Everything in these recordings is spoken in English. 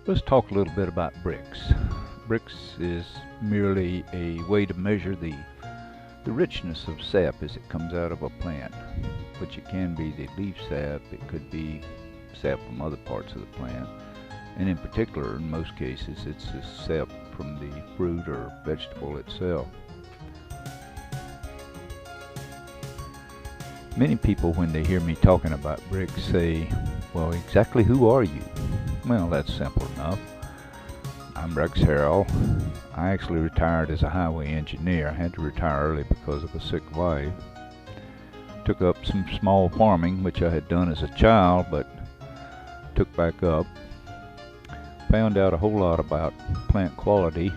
Let's talk a little bit about brix. Brix is merely a way to measure the richness of sap as it comes out of a plant, which it can be the leaf sap, it could be sap from other parts of the plant, and in particular, in most cases, it's the sap from the fruit or vegetable itself. Many people, when they hear me talking about brix, say, well, exactly who are you? Well, that's simple enough. I'm Rex Harrill. I actually retired as a highway engineer. I had to retire early because of a sick wife. Took up some small farming, which I had done as a child, but took back up. Found out a whole lot about plant quality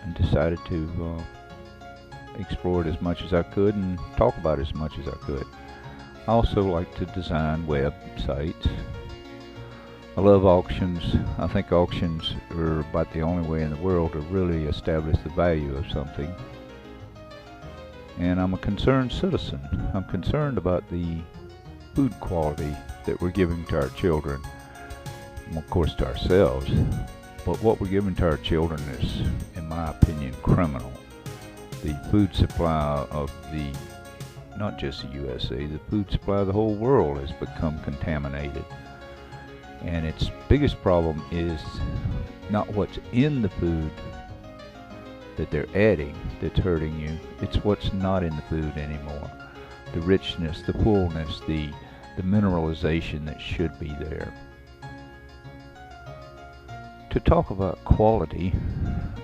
and decided to explore it as much as I could and talk about it as much as I could. I also like to design websites. I love auctions. I think auctions are about the only way in the world to really establish the value of something. And I'm a concerned citizen. I'm concerned about the food quality that we're giving to our children. Well, of course, to ourselves. But what we're giving to our children is, in my opinion, criminal. The food supply of not just the USA, the food supply of the whole world has become contaminated. And its biggest problem is not what's in the food that they're adding that's hurting you, it's what's not in the food anymore. The richness, the fullness, the mineralization that should be there. To talk about quality,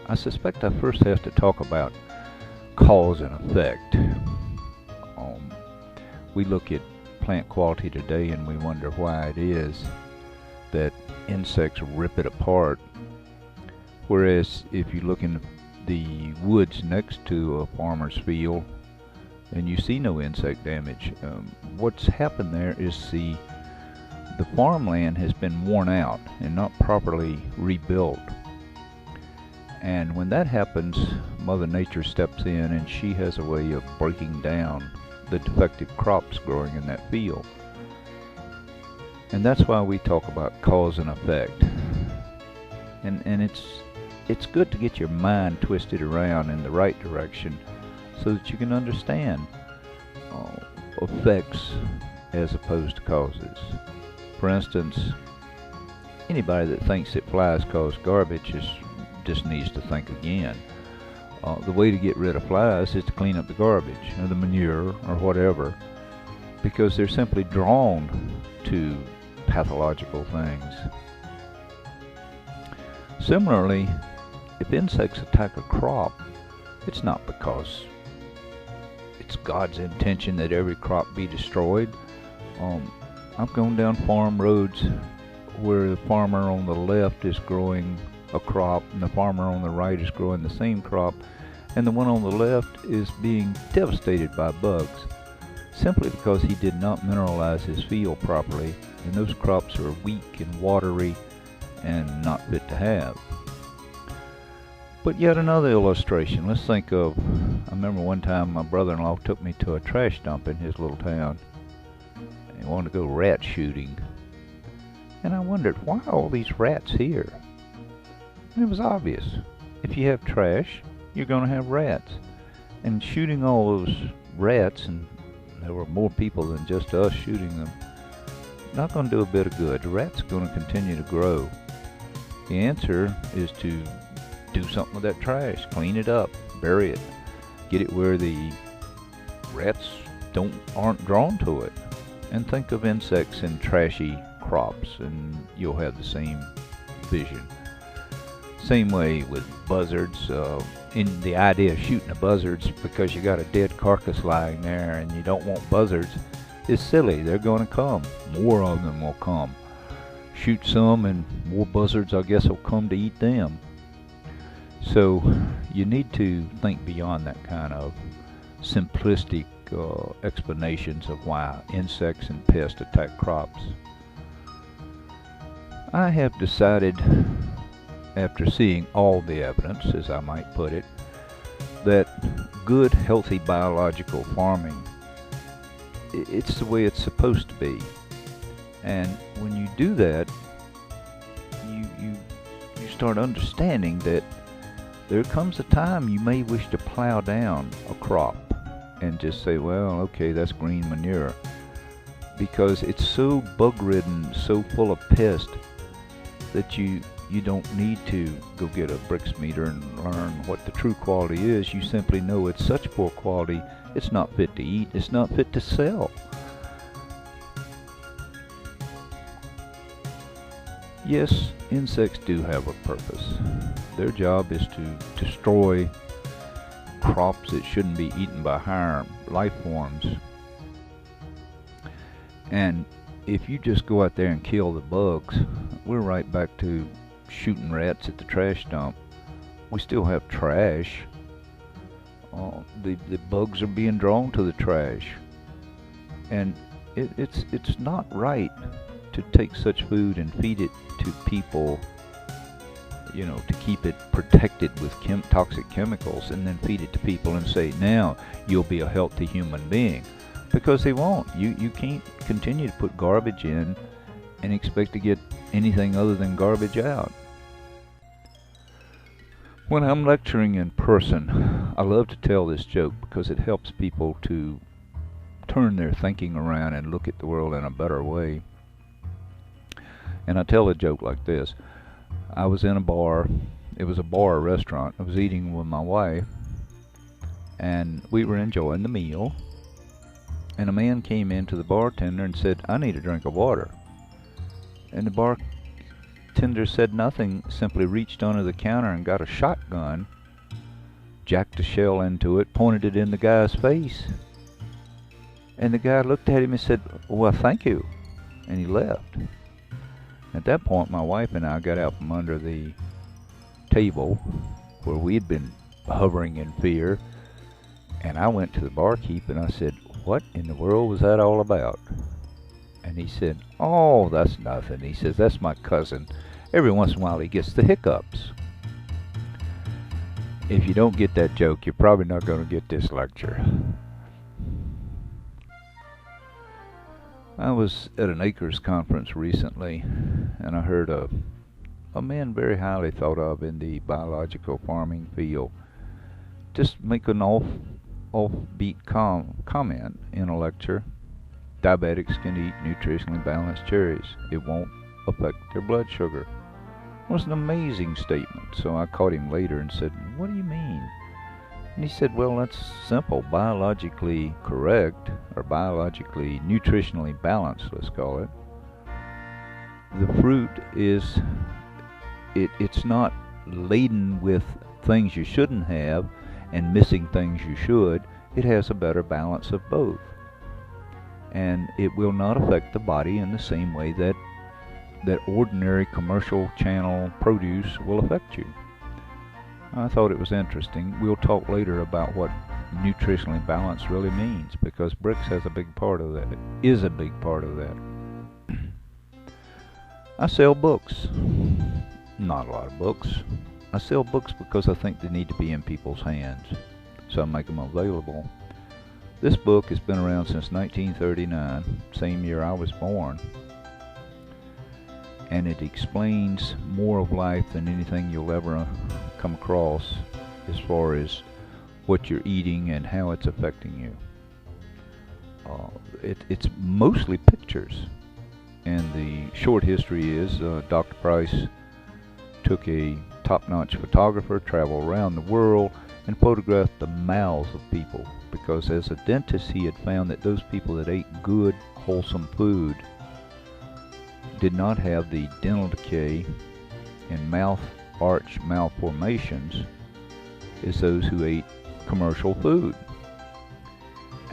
I suspect I first have to talk about cause and effect. We look at plant quality today and we wonder why it is that insects rip it apart, whereas if you look in the woods next to a farmer's field and you see no insect damage, what's happened there is the farmland has been worn out and not properly rebuilt. And when that happens, Mother Nature steps in and she has a way of breaking down the defective crops growing in that field. And that's why we talk about cause and effect. And it's good to get your mind twisted around in the right direction so that you can understand effects as opposed to causes. For instance, anybody that thinks that flies cause garbage just needs to think again. The way to get rid of flies is to clean up the garbage or the manure or whatever, because they're simply drawn to pathological things. Similarly, if insects attack a crop, it's not because it's God's intention that every crop be destroyed. I've gone down farm roads where the farmer on the left is growing a crop and the farmer on the right is growing the same crop, and the one on the left is being devastated by bugs simply because he did not mineralize his field properly, and those crops are weak and watery and not fit to have. But yet another illustration. Let's think of, I remember one time my brother-in-law took me to a trash dump in his little town. He wanted to go rat shooting. And I wondered, why are all these rats here? And it was obvious. If you have trash, you're going to have rats. And shooting all those rats, and there were more people than just us shooting them, not going to do a bit of good. The rat's going to continue to grow. The answer is to do something with that trash. Clean it up, bury it, get it where the rats aren't drawn to it. And think of insects in trashy crops and you'll have the same vision. Same way with buzzards. In the idea of shooting the buzzards because you got a dead carcass lying there and you don't want buzzards is silly. They're going to come. More of them will come. Shoot some and more buzzards, I guess, will come to eat them. So you need to think beyond that kind of simplistic explanations of why insects and pests attack crops. I have decided, after seeing all the evidence, as I might put it, that good, healthy biological farming, it's the way it's supposed to be. And when you do that, you start understanding that there comes a time you may wish to plow down a crop and just say, well, okay, that's green manure, because it's so bug-ridden, so full of pests, that you don't need to go get a brixmeter and learn what the true quality is. You simply know it's such poor quality, it's not fit to eat, it's not fit to sell. Yes, insects do have a purpose. Their job is to destroy crops that shouldn't be eaten by higher life forms. And if you just go out there and kill the bugs, we're right back to shooting rats at the trash dump. We still have trash. The bugs are being drawn to the trash. And it's not right to take such food and feed it to people, you know, to keep it protected with toxic chemicals, and then feed it to people and say, now you'll be a healthy human being. Because they won't. You can't continue to put garbage in and expect to get anything other than garbage out. When I'm lecturing in person, I love to tell this joke because it helps people to turn their thinking around and look at the world in a better way. And I tell a joke like this. I was in a bar. It was a bar or restaurant. I was eating with my wife, and we were enjoying the meal. And a man came in to the bartender and said, I need a drink of water. And the bartender said nothing, simply reached under the counter and got a shotgun, jacked a shell into it, pointed it in the guy's face. And the guy looked at him and said, well, thank you. And he left. At that point, my wife and I got out from under the table where we had been hovering in fear, and I went to the barkeep and I said, what in the world was that all about? And he said, oh, that's nothing. He says, that's my cousin. Every once in a while he gets the hiccups. If you don't get that joke, you're probably not going to get this lecture. I was at an acres conference recently, and I heard a man very highly thought of in the biological farming field just make an offbeat comment in a lecture. Diabetics can eat nutritionally balanced cherries. It won't affect their blood sugar. It was an amazing statement. So I caught him later and said, what do you mean? And he said, well, that's simple. Biologically correct, or biologically nutritionally balanced, let's call it. The fruit is, it's not laden with things you shouldn't have and missing things you should. It has a better balance of both. And it will not affect the body in the same way that ordinary commercial channel produce will affect you. I thought it was interesting. We'll talk later about what nutritionally balanced really means, because brix has a big part of that. It is a big part of that. I sell books. Not a lot of books. I sell books because I think they need to be in people's hands, so I make them available. This book has been around since 1939, same year I was born, and it explains more of life than anything you'll ever come across as far as what you're eating and how it's affecting you. It's mostly pictures, and the short history is Dr. Price took a top-notch photographer, traveled around the world, and photographed the mouths of people, because as a dentist he had found that those people that ate good, wholesome food did not have the dental decay and mouth arch malformations as those who ate commercial food.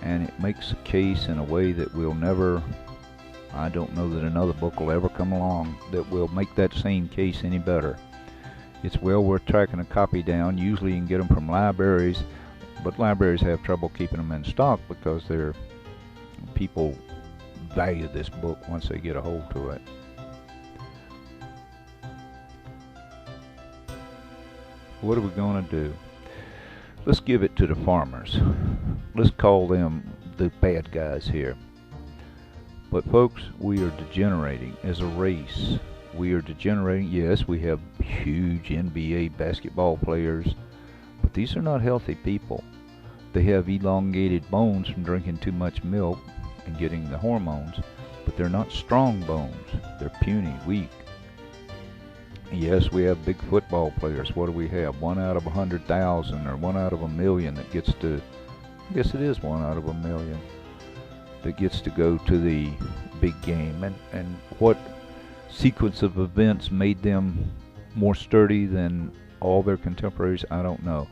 And it makes a case in a way that will never, I don't know that another book will ever come along that will make that same case any better. It's well worth tracking a copy down. Usually you can get them from libraries, but libraries have trouble keeping them in stock because people value this book once they get a hold to it. What are we going to do? Let's give it to the farmers. Let's call them the bad guys here. But folks, we are degenerating as a race, we are degenerating. Yes, we have huge NBA basketball players, but these are not healthy people. They have elongated bones from drinking too much milk and getting the hormones, but they're not strong bones. They're puny, weak. Yes, we have big football players. What do we have? 1 out of 100,000 or 1 out of 1,000,000 that gets to, I guess it is 1 out of 1,000,000 that gets to go to the big game. And what sequence of events made them more sturdy than all their contemporaries, I don't know.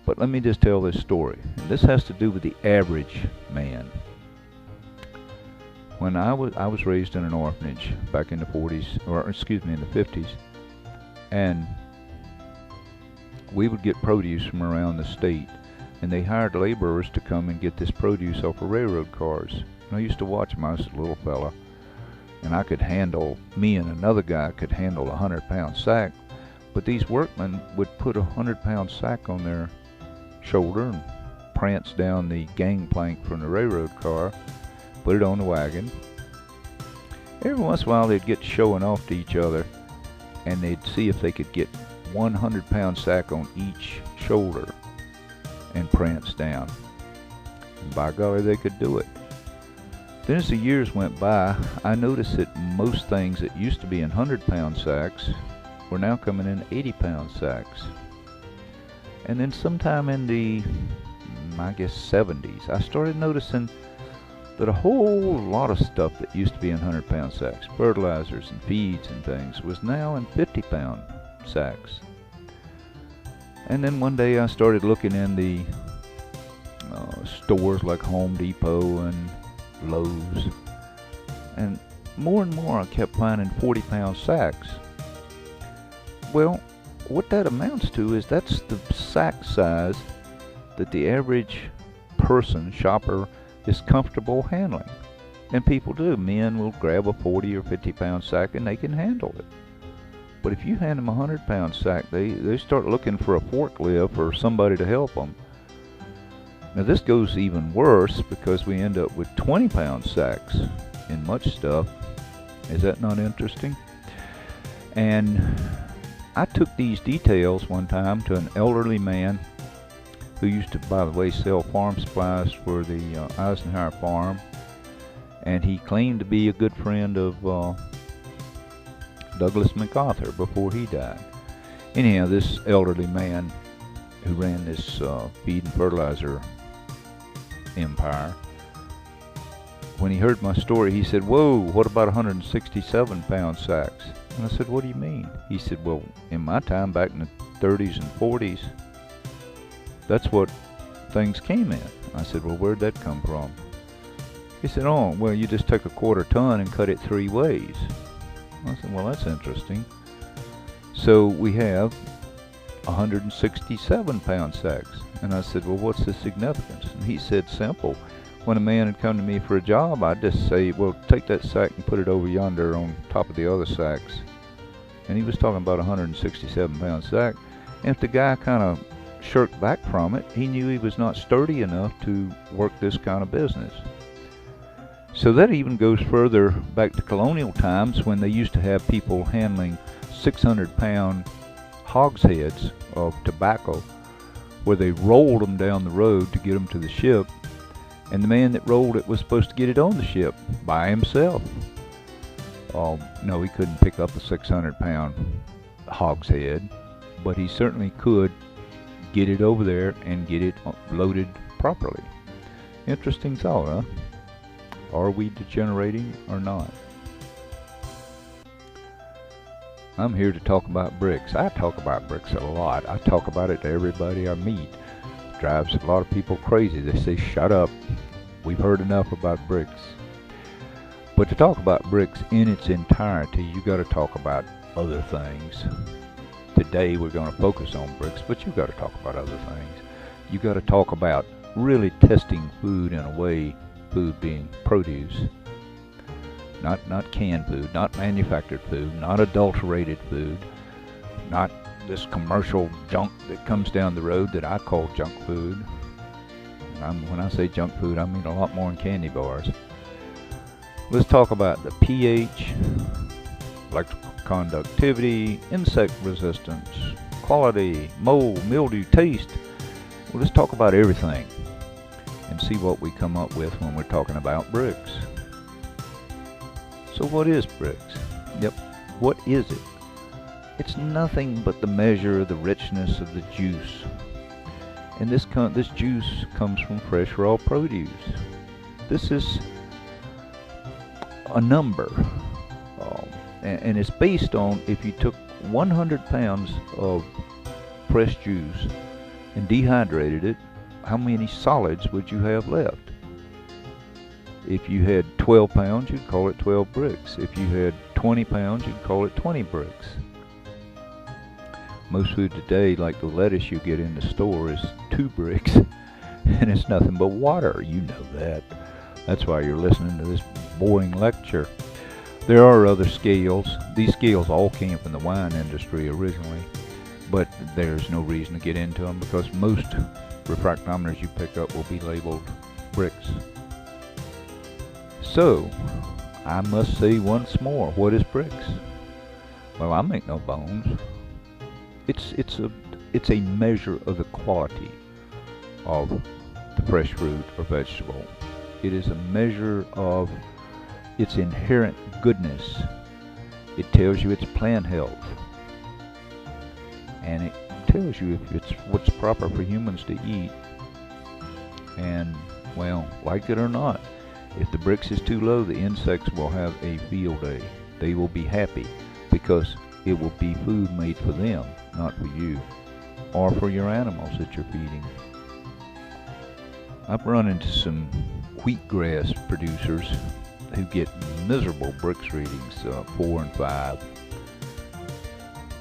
But let me just tell this story. And this has to do with the average man. When I was raised in an orphanage back in the 40s, or excuse me, in the 50s, and we would get produce from around the state, and they hired laborers to come and get this produce off of railroad cars. And I used to watch them. I was a little fella, and I could handle, me and another guy could handle a 100-pound sack, but these workmen would put a 100-pound sack on their shoulder and prance down the gangplank from the railroad car, put it on the wagon. Every once in a while they'd get showing off to each other, and they'd see if they could get 100-pound sack on each shoulder and prance down. And by golly, they could do it. Then as the years went by, I noticed that most things that used to be in 100-pound sacks were now coming in 80-pound sacks. And then sometime in the, I guess, 70s, I started noticing that a whole lot of stuff that used to be in 100-pound sacks, fertilizers and feeds and things, was now in 50-pound sacks. And then one day I started looking in the stores like Home Depot and Lowe's, and more I kept finding 40-pound sacks. Well, what that amounts to is that's the sack size that the average person, shopper, is comfortable handling. And people do. Men will grab a 40 or 50-pound sack and they can handle it. But if you hand them a 100-pound sack, they start looking for a forklift or somebody to help them. Now this goes even worse because we end up with 20-pound sacks in much stuff. Is that not interesting? And I took these details one time to an elderly man who used to, by the way, sell farm supplies for the Eisenhower farm, and he claimed to be a good friend of Douglas MacArthur before he died. Anyhow, this elderly man who ran this feed and fertilizer empire, when he heard my story, he said, "Whoa, what about 167-pound sacks?" And I said, "What do you mean?" He said, "Well, in my time back in the 30s and 40s, that's what things came in." I said, "Well, where'd that come from?" He said, "Oh, well, you just took a 1/4 ton and cut it 3 ways." I said, "Well, that's interesting." So we have 167-pound sacks. And I said, "Well, what's the significance?" And he said, "Simple. When a man had come to me for a job, I'd just say, well, take that sack and put it over yonder on top of the other sacks." And he was talking about a 167-pound sack. And if the guy kind of shirked back from it, he knew he was not sturdy enough to work this kind of business. So that even goes further back to colonial times when they used to have people handling 600-pound hogsheads of tobacco, where they rolled them down the road to get them to the ship, and the man that rolled it was supposed to get it on the ship by himself. No, he couldn't pick up a 600-pound hogshead, but he certainly could get it over there and get it loaded properly. Interesting thought, huh? Are we degenerating or not? I'm here to talk about bricks. I talk about bricks a lot. I talk about it to everybody I meet. It drives a lot of people crazy. They say, "Shut up. We've heard enough about bricks." But to talk about bricks in its entirety, you got to talk about other things. Today we're going to focus on bricks, but you got to talk about other things. You got to talk about really testing food in a way, food being produce, not canned food, not manufactured food, not adulterated food, not this commercial junk that comes down the road that I call junk food. When I say junk food, I mean a lot more than candy bars. Let's talk about the pH, electrical conductivity, insect resistance, quality, mold, mildew, taste. Well, let's talk about everything and see what we come up with when we're talking about bricks. So what is bricks? Yep, what is it? It's nothing but the measure of the richness of the juice. And this juice comes from fresh raw produce. This is a number, and it's based on if you took 100 pounds of fresh juice and dehydrated it, how many solids would you have left? If you had 12 pounds, you'd call it 12 bricks. If you had 20 pounds, you'd call it 20 bricks. Most food today, like the lettuce you get in the store, is 2 bricks, and it's nothing but water. You know that. That's why you're listening to this boring lecture. There are other scales. These scales all came from the wine industry originally, but there's no reason to get into them because most refractometers you pick up will be labeled bricks. So, I must say once more, what is bricks? Well, I make no bones. It's a measure of the quality of the fresh fruit or vegetable. It is a measure of its inherent goodness. It tells you its plant health, and it tells you if it's what's proper for humans to eat. And well, like it or not, if the brix is too low, the insects will have a field day. They will be happy because it will be food made for them, not for you, or for your animals that you're feeding. I've run into some wheatgrass producers who get miserable brix readings, 4 and 5.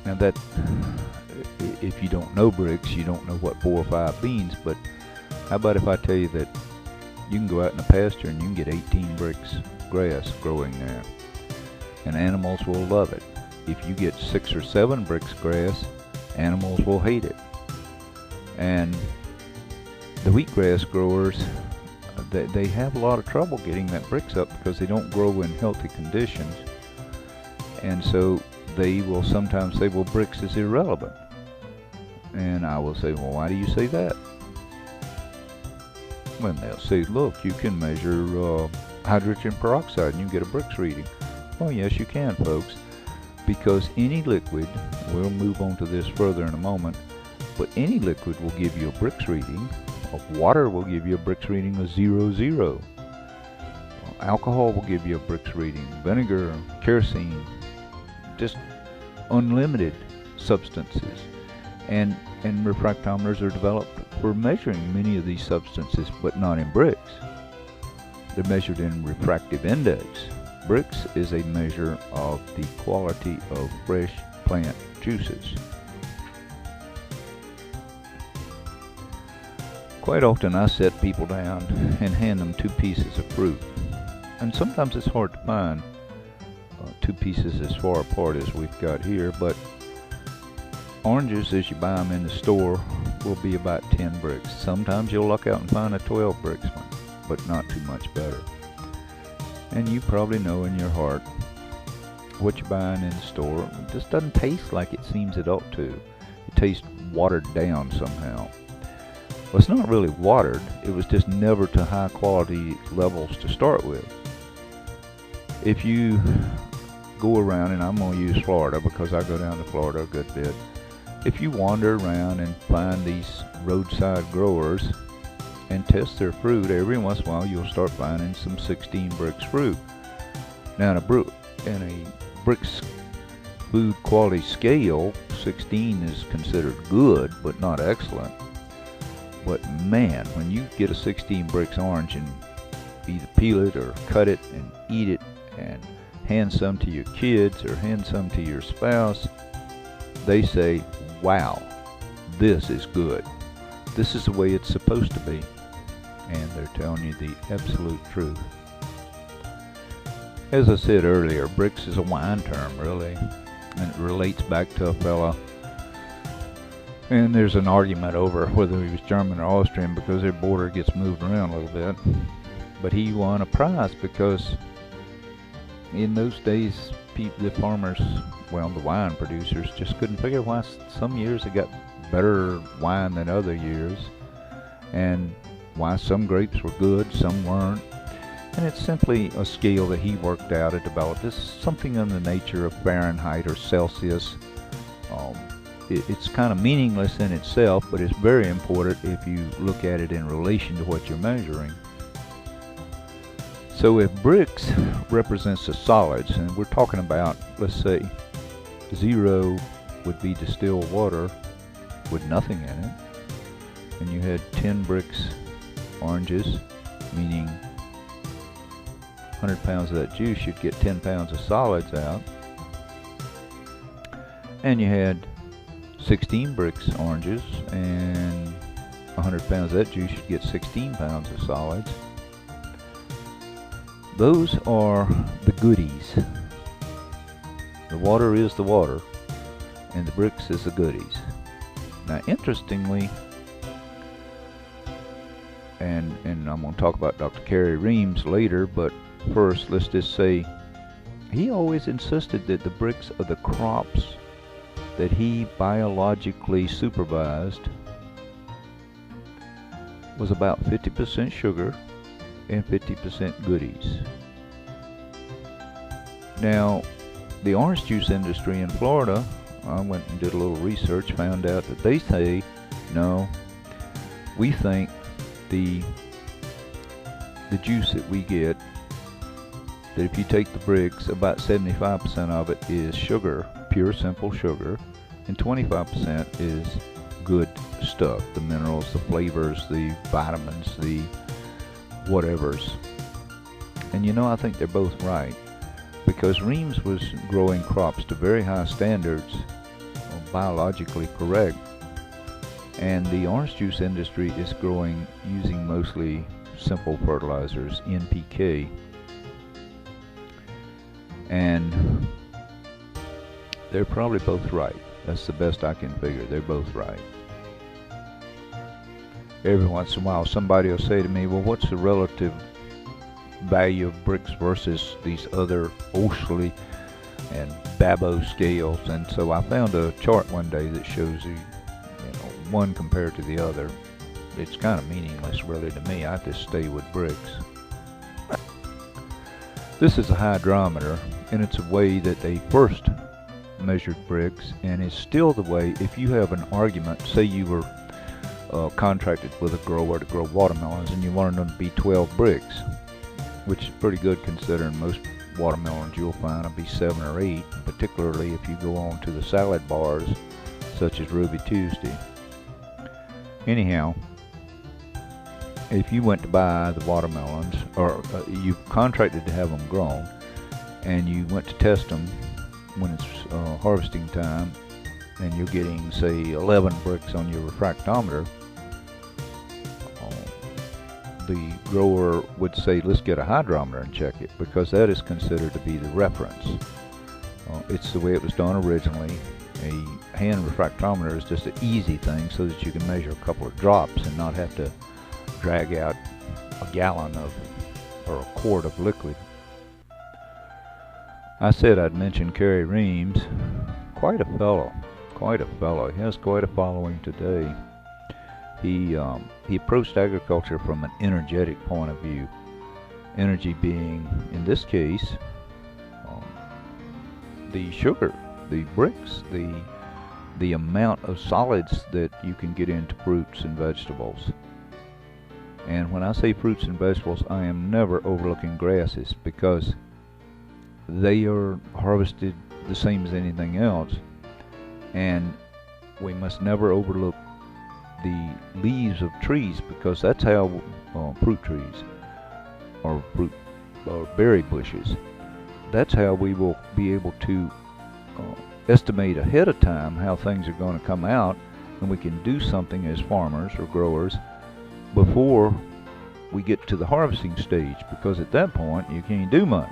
Now that, if you don't know brix, you don't know what 4 or 5 means, but how about if I tell you that you can go out in the pasture and you can get 18 brix grass growing there, and animals will love it. If you get 6 or 7 brix grass, animals will hate it. And the wheatgrass growers, they have a lot of trouble getting that brix up because they don't grow in healthy conditions, and so they will sometimes say, well, brix is irrelevant. And I will say, well, why do you say that? Well, they'll say, look, you can measure hydrogen peroxide and you get a brix reading. Oh yes, you can, folks, because any liquid, we'll move on to this further in a moment, but any liquid will give you a brix reading. Water will give you a brix reading of 0, 0. Alcohol will give you a brix reading. Vinegar, kerosene, just unlimited substances. And refractometers are developed for measuring many of these substances, but not in brix. They're measured in refractive index. Brix is a measure of the quality of fresh plant juices. Quite often I set people down and hand them 2 pieces of fruit, and sometimes it's hard to find 2 pieces as far apart as we've got here, but oranges, as you buy them in the store, will be about 10 bricks. Sometimes you'll luck out and find a 12 bricks one, but not too much better. And you probably know in your heart what you're buying in the store. It just doesn't taste like it seems it ought to. It tastes watered down somehow. Well, it's not really watered. It was just never to high quality levels to start with. If you go around, and I'm going to use Florida because I go down to Florida a good bit. If you wander around and find these roadside growers and test their fruit, every once in a while you'll start finding some 16 bricks fruit. Now in a bricks food quality scale, 16 is considered good but not excellent. But man, when you get a 16 bricks orange and either peel it or cut it and eat it and hand some to your kids or hand some to your spouse, they say, wow, this is good. This is the way it's supposed to be. And they're telling you the absolute truth. As I said earlier, bricks is a wine term, really, and it relates back to a fella. And there's an argument over whether he was German or Austrian because their border gets moved around a little bit. But he won a prize because in those days, the farmers well, the wine producers just couldn't figure why some years they got better wine than other years, and why some grapes were good, some weren't. And it's simply a scale that he worked out and developed. This is something in the nature of Fahrenheit or Celsius. It's kind of meaningless in itself, but it's very important if you look at it in relation to what you're measuring. So if brix represents the solids, and we're talking about, let's say, 0 would be distilled water with nothing in it, and you had 10 brix oranges, meaning 100 pounds of that juice, you'd get 10 pounds of solids out. And you had 16 brix oranges, and 100 pounds of that juice, you'd get 16 pounds of solids. Those are the goodies. The water is the water, and the brix is the goodies. Now, interestingly, and I'm going to talk about Dr. Carey Reams later, but first, let's just say he always insisted that the brix of the crops that he biologically supervised was about 50% sugar and 50% goodies. Now, the orange juice industry in Florida, I went and did a little research, found out that they say, no, we think the juice that we get, that if you take the brix, about 75% of it is sugar, pure simple sugar, and 25% is good stuff, the minerals, the flavors, the vitamins, the whatevers. And you know, I think they're both right, because Reams was growing crops to very high standards, biologically correct, and the orange juice industry is growing using mostly simple fertilizers, NPK. And they're probably both right. That's the best I can figure. They're both right. Every once in a while somebody will say to me, well, what's the relative value of brix versus these other Oshley and Babo scales? And so I found a chart one day that shows you know, one compared to the other. It's kind of meaningless really to me. I just stay with brix. This is a hydrometer, and it's a way that they first measured brix, and it's still the way. If you have an argument, say you were contracted with a grower to grow watermelons and you wanted them to be 12 brix, which is pretty good considering most watermelons you'll find will be 7 or 8, particularly if you go on to the salad bars such as Ruby Tuesday. Anyhow, if you went to buy the watermelons, or you contracted to have them grown, and you went to test them when it's harvesting time, and you're getting, say, 11 brix on your refractometer, the grower would say, let's get a hydrometer and check it, because that is considered to be the reference. It's the way it was done originally. A hand refractometer is just an easy thing so that you can measure a couple of drops and not have to drag out a gallon of, or a quart of liquid. I said I'd mention Carey Reams. Quite a fellow. He has quite a following today. He approached agriculture from an energetic point of view. Energy being, in this case, the sugar, the brix, the amount of solids that you can get into fruits and vegetables. And when I say fruits and vegetables, I am never overlooking grasses, because they are harvested the same as anything else. And we must never overlook the leaves of trees, because that's how fruit trees or fruit or berry bushes, that's how we will be able to estimate ahead of time how things are going to come out, and we can do something as farmers or growers before we get to the harvesting stage, because at that point you can't do much.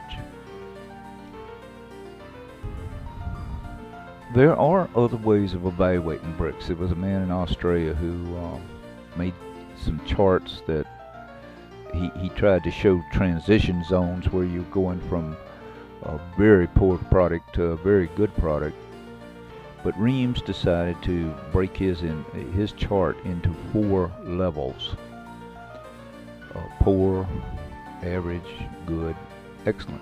There are other ways of evaluating brix. There was a man in Australia who made some charts that he tried to show transition zones where you're going from a very poor product to a very good product. But Reams decided to break his chart into 4 levels: poor, average, good, excellent.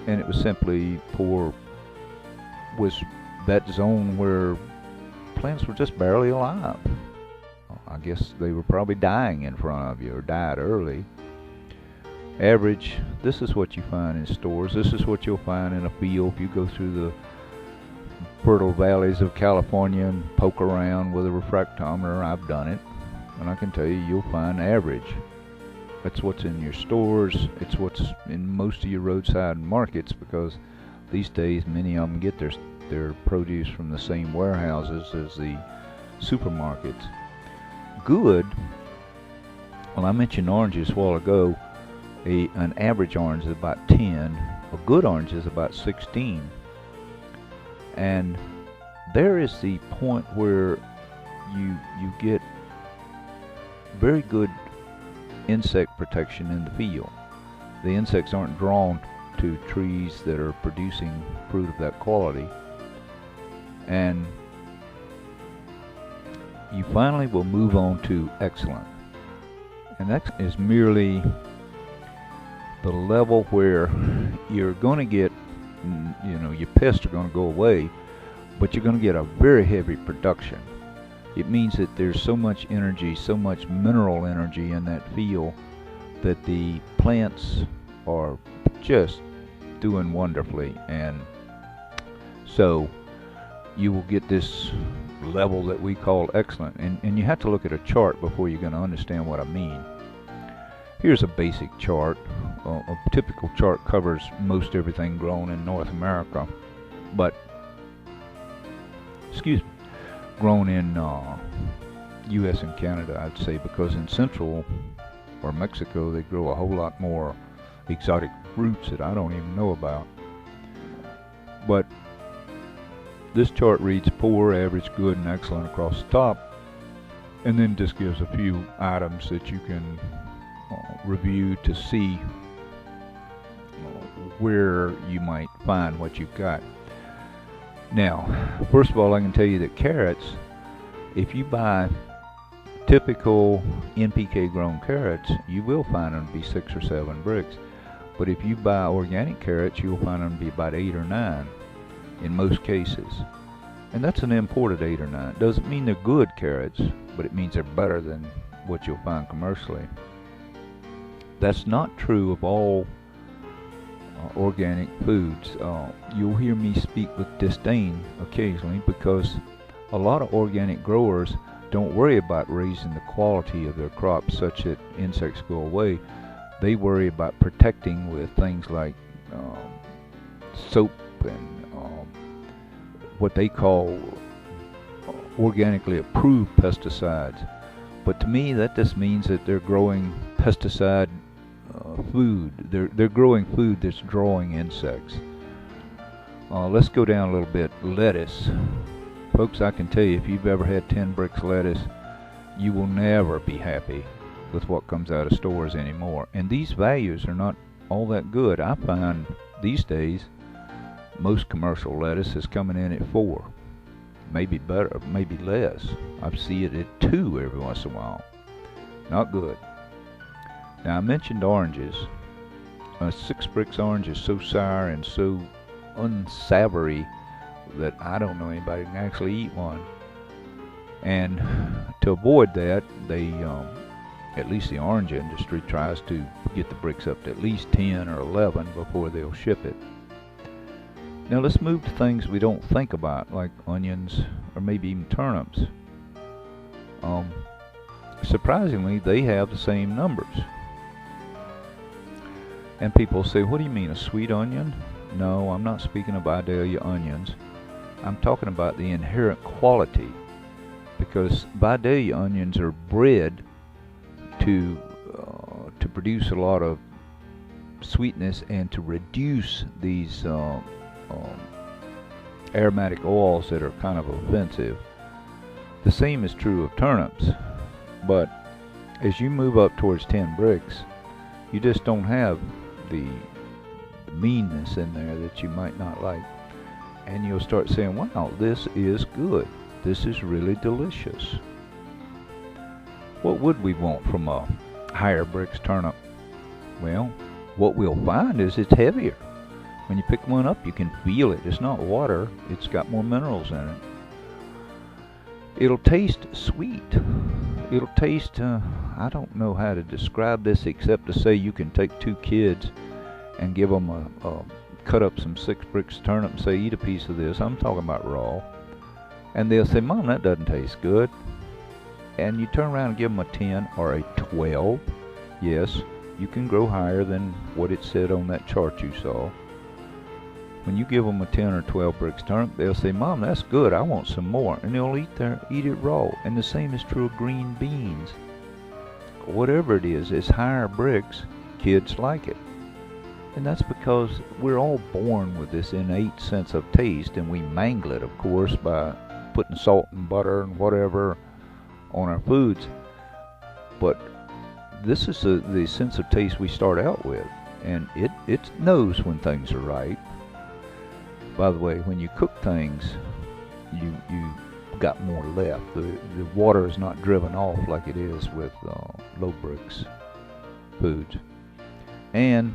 And it was simply poor was that zone where plants were just barely alive. I guess they were probably dying in front of you or died early. Average, this is what you find in stores. This is what you'll find in a field if you go through the fertile valleys of California and poke around with a refractometer. I've done it, and I can tell you, you'll find average. That's what's in your stores. It's what's in most of your roadside markets, because these days many of them get their produce from the same warehouses as the supermarkets. Good, well, I mentioned oranges a while ago. An average orange is about 10. A good orange is about 16. And there is the point where you get very good insect protection in the field. The insects aren't drawn to trees that are producing fruit of that quality. And you finally will move on to excellent. And that is merely the level where you're going to get, your pests are going to go away, but you're going to get a very heavy production. It means that there's so much energy, so much mineral energy in that field that the plants are just doing wonderfully. And so you will get this level that we call excellent. And you have to look at a chart before you're going to understand what I mean. Here's a basic chart. A typical chart covers most everything grown in North America, but grown in U.S. and Canada, I'd say, because in Central or Mexico they grow a whole lot more exotic fruits that I don't even know about. But this chart reads poor, average, good, and excellent across the top, and then just gives a few items that you can review to see where you might find what you've got. Now, first of all, I can tell you that carrots, if you buy typical NPK grown carrots, you will find them to be 6 or 7 bricks. But if you buy organic carrots, you'll find them to be about 8 or 9 in most cases. And that's an imported 8 or 9. Doesn't mean they're good carrots, but it means they're better than what you'll find commercially. That's not true of all organic foods. You'll hear me speak with disdain occasionally, because a lot of organic growers don't worry about raising the quality of their crops such that insects go away. They worry about protecting with things like soap and what they call organically approved pesticides. But to me, that just means that they're growing pesticide food. They're growing food that's drawing insects. Let's go down a little bit. Lettuce. Folks, I can tell you, if you've ever had 10 bricks lettuce, you will never be happy with what comes out of stores anymore. And these values are not all that good. I find these days most commercial lettuce is coming in at 4. Maybe better, maybe less. I see it at 2 every once in a while. Not good. Now, I mentioned oranges. A 6 bricks orange is so sour and so unsavory that I don't know anybody who can actually eat one. And to avoid that, they, at least the orange industry, tries to get the bricks up to at least 10 or 11 before they'll ship it. Now let's move to things we don't think about, like onions or maybe even turnips. Surprisingly, they have the same numbers. And people say, what do you mean, a sweet onion? No, I'm not speaking of Vidalia onions. I'm talking about the inherent quality, because Vidalia onions are bred to produce a lot of sweetness and to reduce these aromatic oils that are kind of offensive. The same is true of turnips, but as you move up towards 10 bricks, you just don't have the meanness in there that you might not like. And you'll start saying, wow, this is good. This is really delicious. What would we want from a higher brix turnip? Well, what we'll find is it's heavier. When you pick one up, you can feel it. It's not water. It's got more minerals in it. It'll taste sweet. It'll taste, I don't know how to describe this except to say you can take two kids and give them cut up some 6 brix turnip and say, eat a piece of this. I'm talking about raw. And they'll say, Mom, that doesn't taste good. And you turn around and give them a 10 or a 12. Yes, you can grow higher than what it said on that chart you saw. When you give them a 10 or 12 brix turnip, they'll say, Mom, that's good, I want some more. And they'll eat it raw. And the same is true of green beans. Whatever it is, it's higher brix, kids like it. And that's because we're all born with this innate sense of taste, and we mangle it, of course, by putting salt and butter and whatever on our foods. But this is the sense of taste we start out with, and it knows when things are right. By the way, when you cook things, you got more left. The water is not driven off like it is with low brix foods. And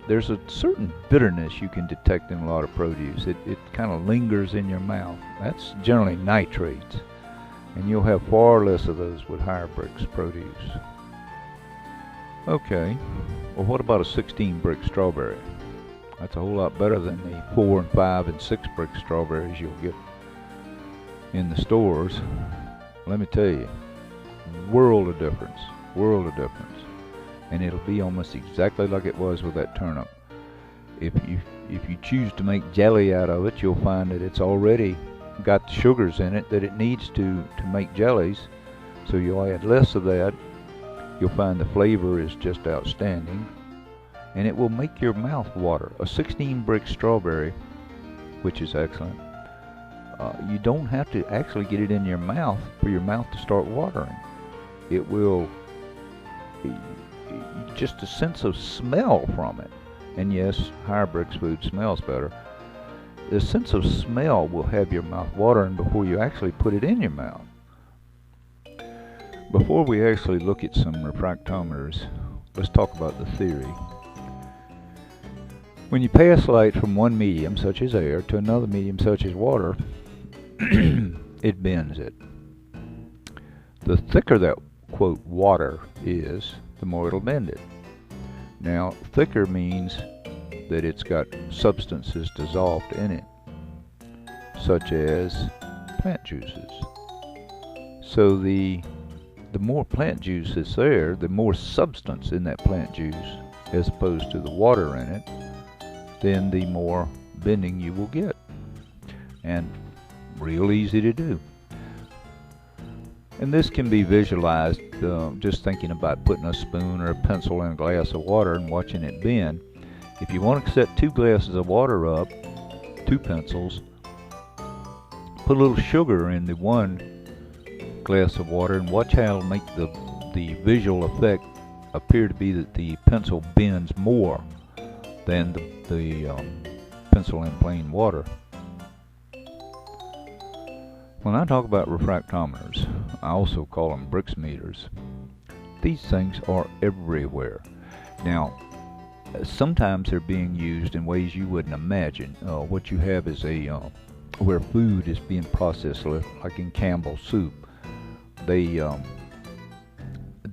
there's a certain bitterness you can detect in a lot of produce. It kind of lingers in your mouth. That's generally nitrates. And you'll have far less of those with higher brix produce. Okay, well, what about a 16 brix strawberry? That's a whole lot better than the 4 and 5 and 6 brix strawberries you'll get in the stores. Let me tell you, world of difference, world of difference. And it'll be almost exactly like it was with that turnip. If you choose to make jelly out of it, you'll find that it's already got the sugars in it that it needs to make jellies. So you'll add less of that. You'll find the flavor is just outstanding, and it will make your mouth water. A 16 brix strawberry, which is excellent, you don't have to actually get it in your mouth for your mouth to start watering. It will, just a sense of smell from it. And yes, higher brix food smells better. The sense of smell will have your mouth watering before you actually put it in your mouth. Before we actually look at some refractometers, let's talk about the theory. When you pass light from one medium, such as air, to another medium, such as water, it bends it. The thicker that, quote, water is, the more it'll bend it. Now, thicker means that it's got substances dissolved in it, such as plant juices. So the more plant juice is there, the more substance in that plant juice, as opposed to the water in it, then the more bending you will get. And real easy to do. And this can be visualized just thinking about putting a spoon or a pencil in a glass of water and watching it bend. If you want to set 2 glasses of water up, 2 pencils, put a little sugar in the one glass of water and watch how it'll make the visual effect appear to be that the pencil bends more than the pencil in plain water. When I talk about refractometers, I also call them brixmeters. These things are everywhere. Now, sometimes they're being used in ways you wouldn't imagine. What you have is where food is being processed, like in Campbell's soup. The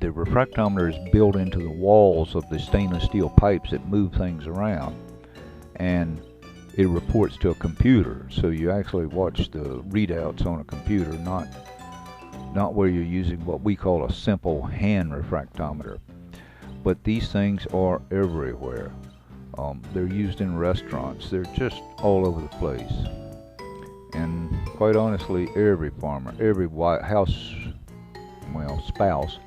refractometer is built into the walls of the stainless steel pipes that move things around, and it reports to a computer. So you actually watch the readouts on a computer, not where you're using what we call a simple hand refractometer. But these things are everywhere. They're used in restaurants. They're just all over the place. And quite honestly, every farmer, every spouse,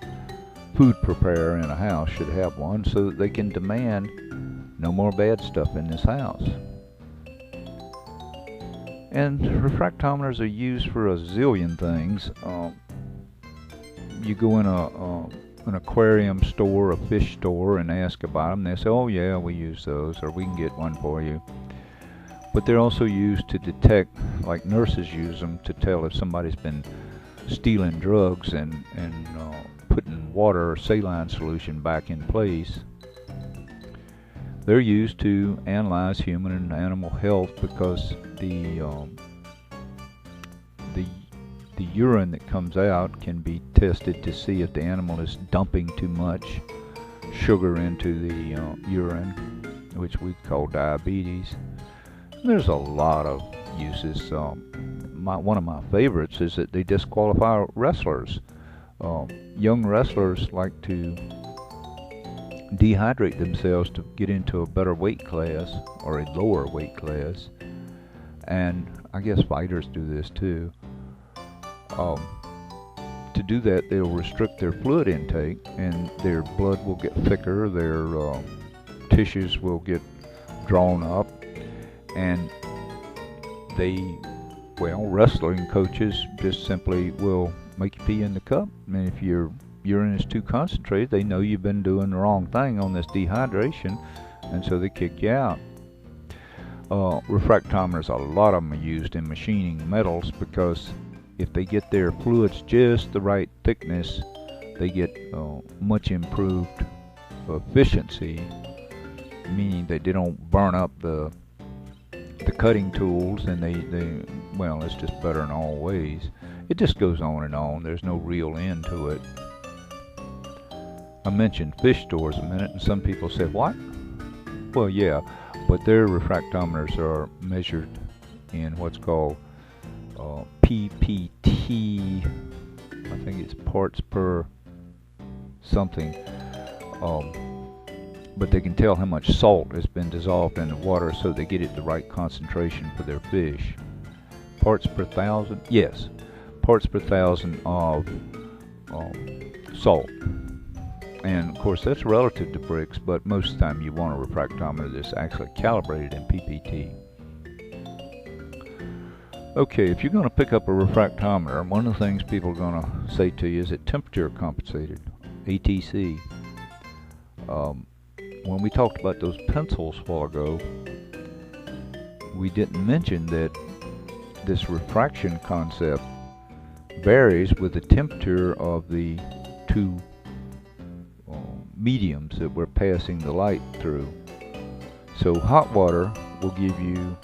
food preparer in a house should have one, so that they can demand no more bad stuff in this house. And refractometers are used for a zillion things. You go in an aquarium store, a fish store, and ask about them, they say, oh yeah, we use those, or we can get one for you. But they're also used to detect, like nurses use them to tell if somebody's been stealing drugs and putting water or saline solution back in place. They're used to analyze human and animal health because the urine that comes out can be tested to see if the animal is dumping too much sugar into the urine, which we call diabetes. There's a lot of uses. One of my favorites is that they disqualify wrestlers. Young wrestlers like to dehydrate themselves to get into a better weight class or a lower weight class, and I guess fighters do this too. To do that, they'll restrict their fluid intake, and their blood will get thicker, their tissues will get drawn up, and wrestling coaches just simply will make you pee in the cup. And if your urine is too concentrated, they know you've been doing the wrong thing on this dehydration, and so they kick you out. Refractometers, a lot of them are used in machining metals because if they get their fluids just the right thickness, they get much improved efficiency, meaning that they don't burn up the cutting tools, and it's just better in all ways. It just goes on and on. There's no real end to it. I mentioned fish stores a minute, and some people said, what? Well, yeah, but their refractometers are measured in what's called PPT. I think it's parts per something. But they can tell how much salt has been dissolved in the water, so they get it the right concentration for their fish. Parts per thousand? Yes, parts per thousand of salt. And of course that's relative to brix, but most of the time you want a refractometer that's actually calibrated in PPT. Okay, if you're going to pick up a refractometer, one of the things people are going to say to you is it temperature compensated, ATC. When we talked about those pencils a while ago, we didn't mention that this refraction concept varies with the temperature of the two mediums that we're passing the light through. So hot water will give you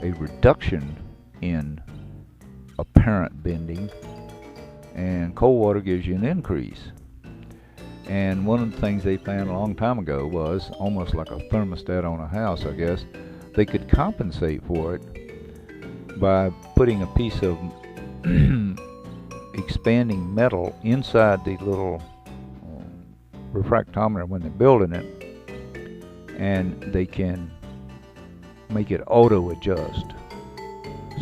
a reduction in apparent bending, and cold water gives you an increase. And one of the things they found a long time ago was almost like a thermostat on a house, I guess. They could compensate for it by putting a piece of expanding metal inside the little refractometer when they're building it, and they can make it auto adjust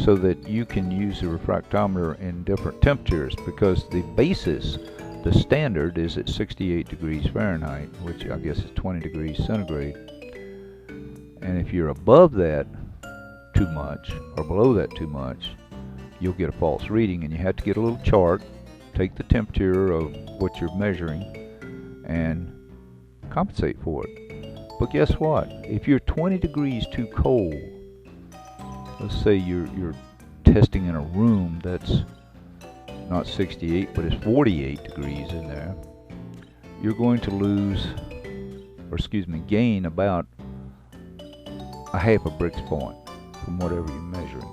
so that you can use the refractometer in different temperatures, because the basis, the standard, is at 68 degrees Fahrenheit, which I guess is 20 degrees centigrade. And if you're above that too much or below that too much, you'll get a false reading, and you have to get a little chart, take the temperature of what you're measuring, and compensate for it. But guess what? If you're 20 degrees too cold, let's say you're testing in a room that's not 68 but it's 48 degrees in there, you're going to gain about a half a brix point from whatever you're measuring.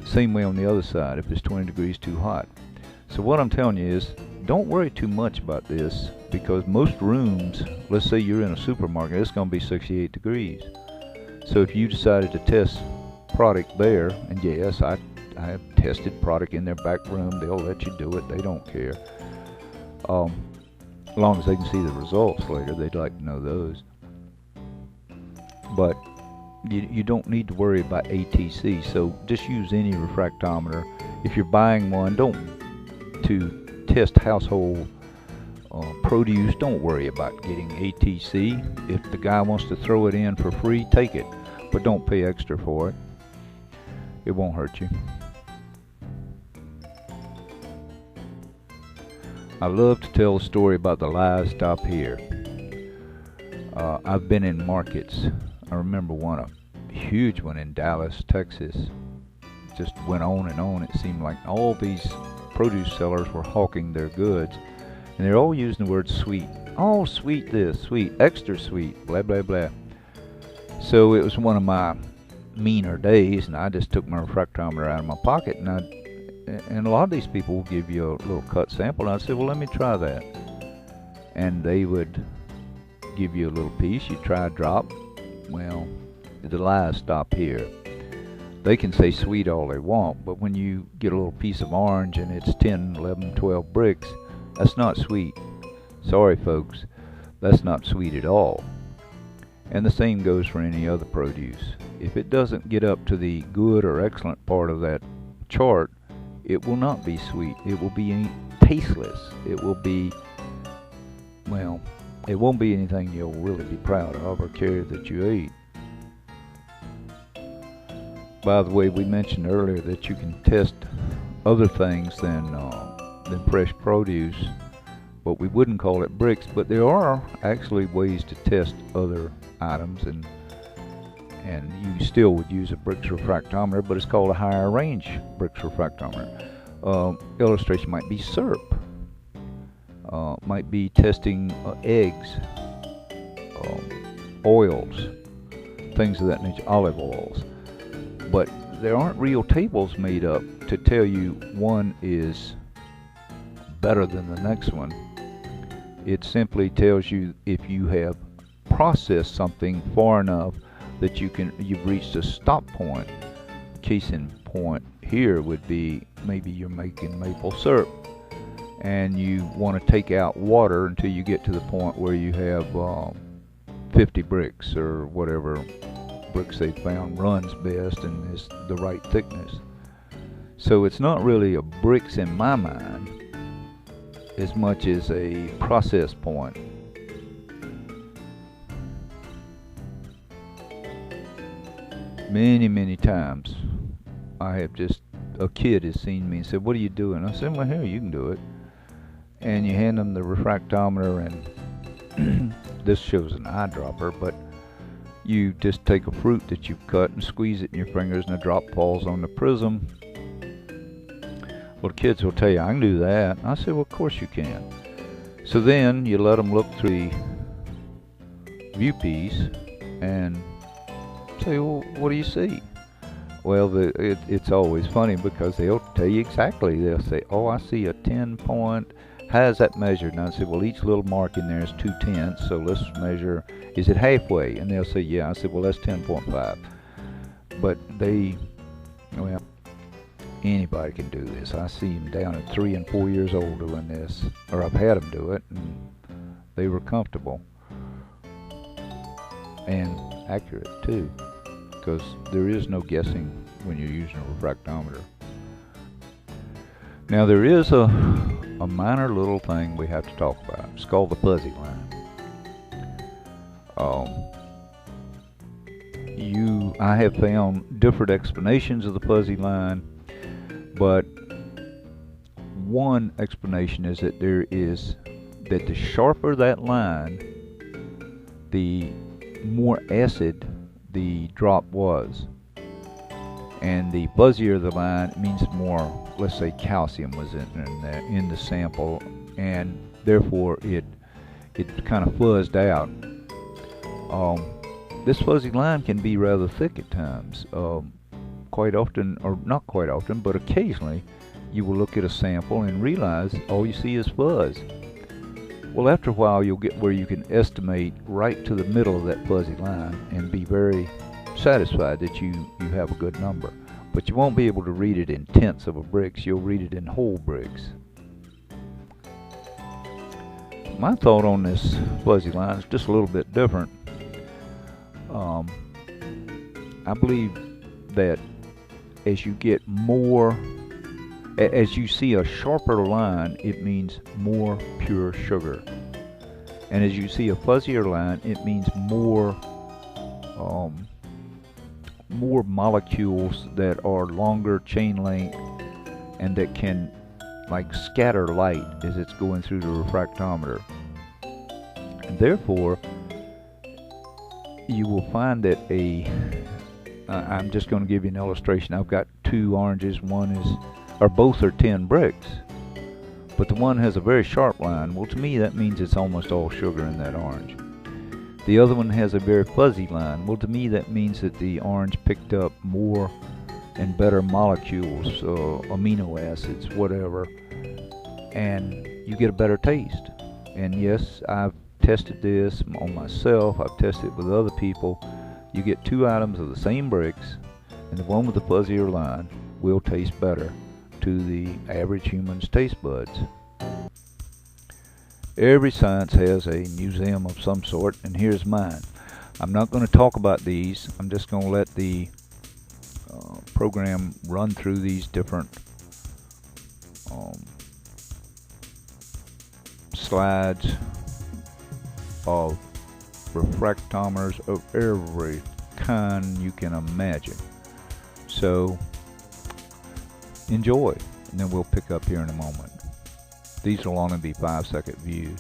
Same way on the other side if it's 20 degrees too hot. So what I'm telling you is, don't worry too much about this, because most rooms, let's say you're in a supermarket, it's going to be 68 degrees. So if you decided to test product there, and yes, I have tested product in their back room, they'll let you do it, they don't care. As long as they can see the results later, they'd like to know those. But you don't need to worry about ATC, so just use any refractometer. If you're buying one, to test household produce, don't worry about getting ATC. If the guy wants to throw it in for free, take it, but don't pay extra for it. It won't hurt you. I love to tell a story about the lies stop here. I've been in markets. I remember one, a huge one in Dallas, Texas. Just went on and on. It seemed like all these produce sellers were hawking their goods, and they're all using the word sweet. Oh, sweet this, sweet, extra sweet, blah, blah, blah. So it was one of my meaner days, and I just took my refractometer out of my pocket, and a lot of these people will give you a little cut sample, and I said, well, let me try that. And they would give you a little piece. You try a drop. Well, the lies stop here. They can say sweet all they want, but when you get a little piece of orange and it's 10, 11, 12 bricks, that's not sweet. Sorry, folks, that's not sweet at all. And the same goes for any other produce. If it doesn't get up to the good or excellent part of that chart, it will not be sweet. It will be tasteless. It will be, well, it won't be anything you'll really be proud of or care that you ate. By the way, we mentioned earlier that you can test other things than fresh produce, but we wouldn't call it brix. But there are actually ways to test other items, and you still would use a brix refractometer, but it's called a higher range brix refractometer. Illustration might be syrup, might be testing eggs, oils, things of that nature, olive oils. But there aren't real tables made up to tell you one is better than the next one. It simply tells you if you have processed something far enough that you've reached a stop point. Case in point here would be maybe you're making maple syrup and you want to take out water until you get to the point where you have 50 bricks or whatever bricks they found runs best and is the right thickness. So it's not really a brix in my mind as much as a process point. Many times I have a kid has seen me and said, what are you doing? I said, well, here, you can do it. And you hand them the refractometer, and this shows an eyedropper, but you just take a fruit that you've cut and squeeze it in your fingers and a drop falls on the prism. Well, the kids will tell you, I can do that. I said, well, of course you can. So then you let them look through the viewpiece and say, well, what do you see? Well, it's always funny because they'll tell you exactly. They'll say, oh, I see a 10 point. How's that measured? And I said, well, each little mark in there is 2/10, so let's measure, is it halfway? And they'll say, yeah. I said, well, that's 10.5. But well, anybody can do this. I see them down at 3 and 4 years old doing this, or I've had them do it, and they were comfortable and accurate too, because there is no guessing when you're using a refractometer. Now there is a minor little thing we have to talk about. It's called the fuzzy line. I have found different explanations of the fuzzy line, but one explanation is that the sharper that line, the more acid the drop was, and the fuzzier the line, it means more, let's say, calcium was in the sample, and therefore it kind of fuzzed out. This fuzzy line can be rather thick at times. Quite often, or not quite often, but occasionally, you will look at a sample and realize all you see is fuzz. Well, after a while, you'll get where you can estimate right to the middle of that fuzzy line and be very satisfied that you have a good number. But you won't be able to read it in tenths of a brix. You'll read it in whole bricks. My thought on this fuzzy line is just a little bit different. I believe that as you get more, as you see a sharper line, it means more pure sugar. And as you see a fuzzier line, it means more molecules that are longer chain length and that can like scatter light as it's going through the refractometer. And therefore, you will find that I'm just going to give you an illustration. I've got two oranges. Both are 10 bricks, but the one has a very sharp line. Well, to me that means it's almost all sugar in that orange. The other one has a very fuzzy line. Well, to me that means that the orange picked up more and better molecules, amino acids, whatever, and you get a better taste. And yes, I've tested this on myself. I've tested it with other people. You get two items of the same bricks, and the one with the fuzzier line will taste better to the average human's taste buds. Every science has a museum of some sort, and here's mine. I'm not going to talk about these. I'm just going to let the program run through these different slides of refractometers of every kind you can imagine. So enjoy, and then we'll pick up here in a moment. These will only be 5-second views.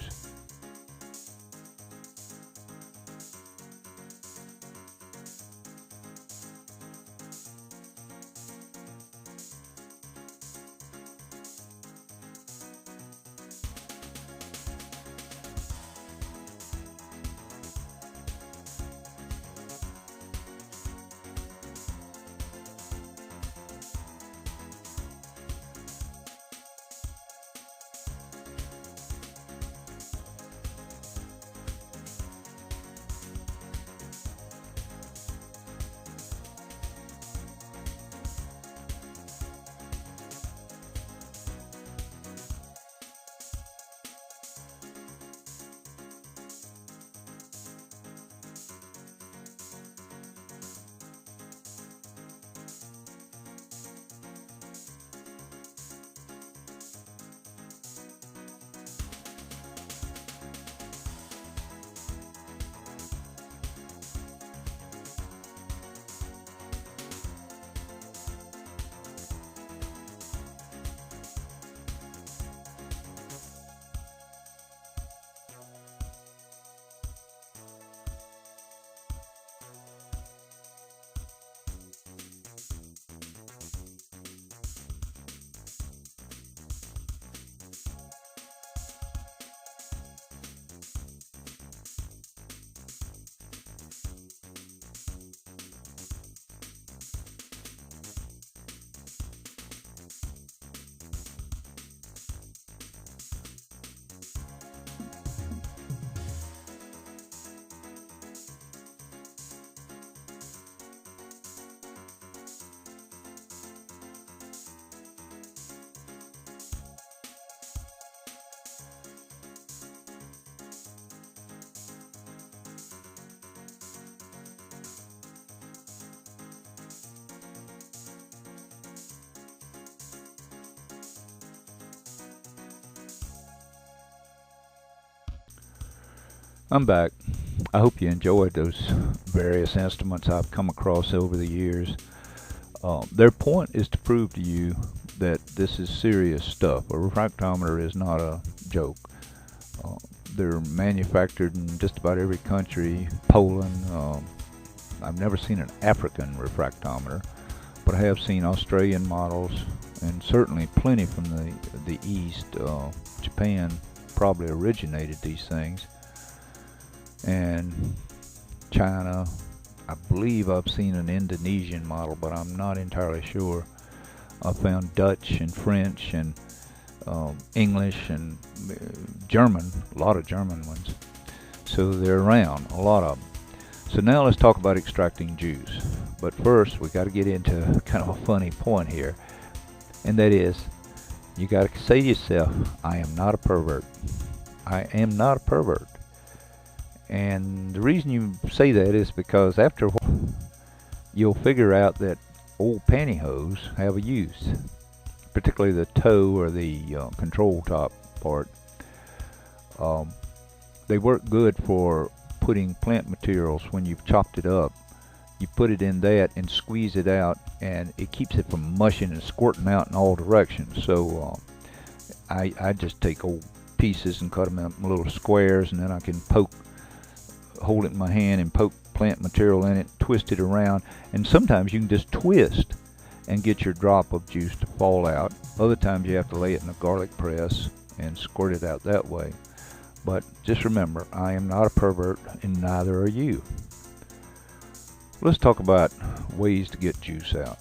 I'm back. I hope you enjoyed those various instruments I've come across over the years. Their point is to prove to you that this is serious stuff. A refractometer is not a joke. They're manufactured in just about every country. Poland. I've never seen an African refractometer, but I have seen Australian models, and certainly plenty from the East. Japan probably originated these things, and China. I believe I've seen an Indonesian model, but I'm not entirely sure. I found Dutch and French and English and German, a lot of German ones. So they're around, a lot of them. So now let's talk about extracting juice. But first, we got to get into kind of a funny point here, and that is, you got to say to yourself, I am not a pervert. I am not a pervert. And the reason you say that is because after a while, you'll figure out that old pantyhose have a use, particularly the toe or the control top part. They work good for putting plant materials. When you've chopped it up, you put it in that and squeeze it out, and it keeps it from mushing and squirting out in all directions. So I just take old pieces and cut them in little squares, and then I can hold it in my hand and poke plant material in it, twist it around, and sometimes you can just twist and get your drop of juice to fall out. Other times you have to lay it in a garlic press and squirt it out that way. But just remember, I am not a pervert, and neither are you. Let's talk about ways to get juice out.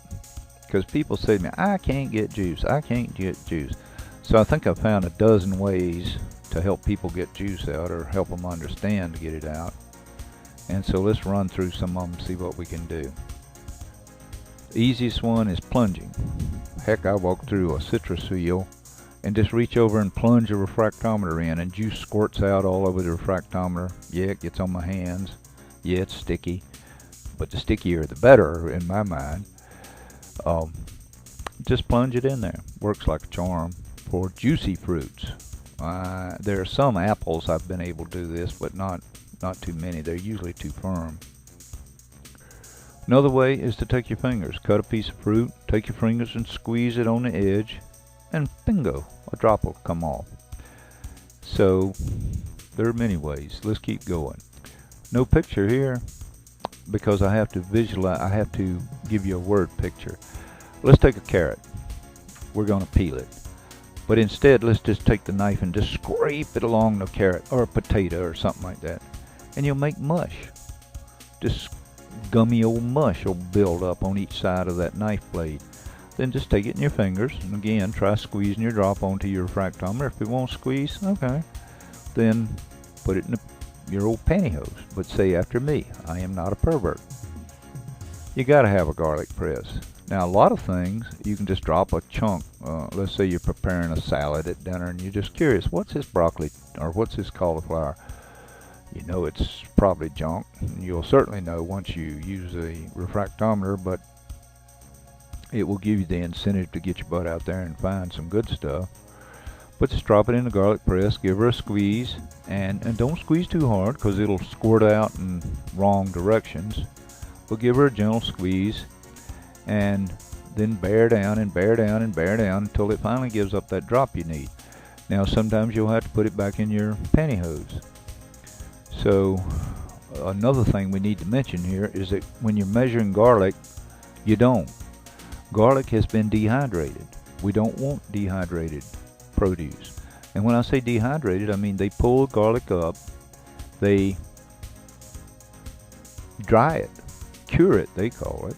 Because people say to me, I can't get juice, I can't get juice. So I think I found a dozen ways to help people get juice out, or help them understand to get it out. And so let's run through some of them, see what we can do. The easiest one is plunging. Heck, I walk through a citrus field and just reach over and plunge a refractometer in, and juice squirts out all over the refractometer. Yeah, it gets on my hands. Yeah, it's sticky, but the stickier the better in my mind. Just plunge it in there. Works like a charm for juicy fruits. There are some apples I've been able to do this, but not too many. They're usually too firm. Another way is to take your fingers, cut a piece of fruit, take your fingers and squeeze it on the edge, and bingo, a drop will come off. So there are many ways. Let's keep going. No picture here because I have to visualize. I have to give you a word picture. Let's take a carrot. We're going to peel it. But instead, let's just take the knife and just scrape it along the carrot, or a potato or something like that. And you'll make mush. Just gummy old mush will build up on each side of that knife blade. Then just take it in your fingers, and again, try squeezing your drop onto your refractometer. If it won't squeeze, okay, then put it in your old pantyhose. But say after me, I am not a pervert. You gotta have a garlic press. Now, a lot of things, you can just drop a chunk. Let's say you're preparing a salad at dinner, and you're just curious, what's this broccoli, or what's this cauliflower? You know it's probably junk. You'll certainly know once you use a refractometer, but it will give you the incentive to get your butt out there and find some good stuff. But just drop it in the garlic press, give her a squeeze, and don't squeeze too hard because it'll squirt out in wrong directions. But give her a gentle squeeze, and then bear down and bear down and bear down until it finally gives up that drop you need. Now sometimes you'll have to put it back in your pantyhose. So another thing we need to mention here is that when you're measuring garlic, you don't. Garlic has been dehydrated. We don't want dehydrated produce. And when I say dehydrated, I mean they pull garlic up, they dry it, cure it, they call it,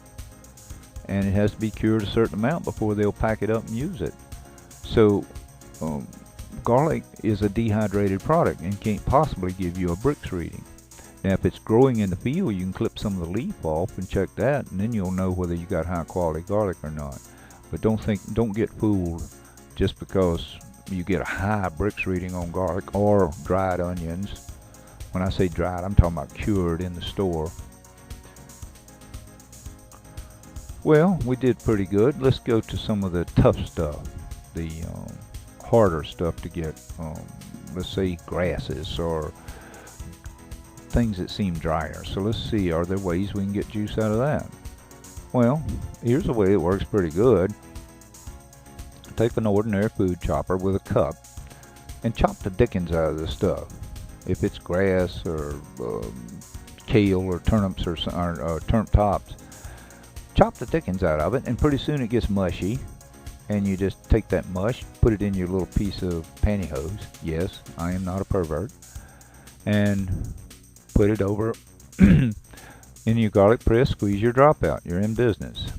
and it has to be cured a certain amount before they'll pack it up and use it. So garlic is a dehydrated product and can't possibly give you a brix reading. Now, if it's growing in the field, you can clip some of the leaf off and check that, and then you'll know whether you got high quality garlic or not. But don't get fooled just because you get a high brix reading on garlic or dried onions. When I say dried, I'm talking about cured in the store. Well, we did pretty good. Let's go to some of the tough stuff, the harder stuff to get. Let's say grasses or things that seem drier. So let's see, are there ways we can get juice out of that? Well, here's a way it works pretty good. Take an ordinary food chopper with a cup and chop the dickens out of the stuff. If it's grass or kale or turnips or turnip tops, chop the dickens out of it, and pretty soon it gets mushy, and you just take that mush, put it in your little piece of pantyhose. Yes, I am not a pervert. And put it over in your garlic press, squeeze your drop out. You're in business.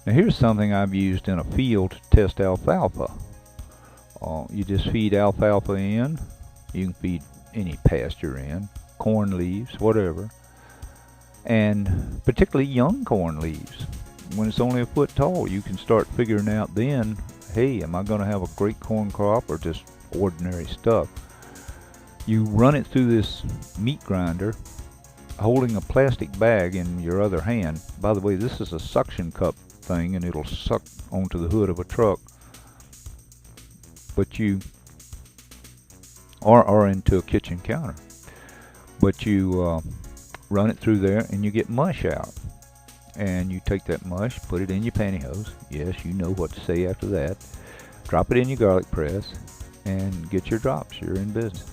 Now here's something I've used in a field to test alfalfa. You just feed alfalfa in. You can feed any pasture in, corn leaves, whatever. And particularly young corn leaves. When it's only a foot tall, you can start figuring out then, hey, am I going to have a great corn crop or just ordinary stuff? You run it through this meat grinder, holding a plastic bag in your other hand. By the way, this is a suction cup thing, and it'll suck onto the hood of a truck. But you, or into a kitchen counter. But you run it through there, and you get mush out. And you take that mush, put it in your pantyhose. Yes, you know what to say after that. drop it in your garlic press, and get your drops. You're in business.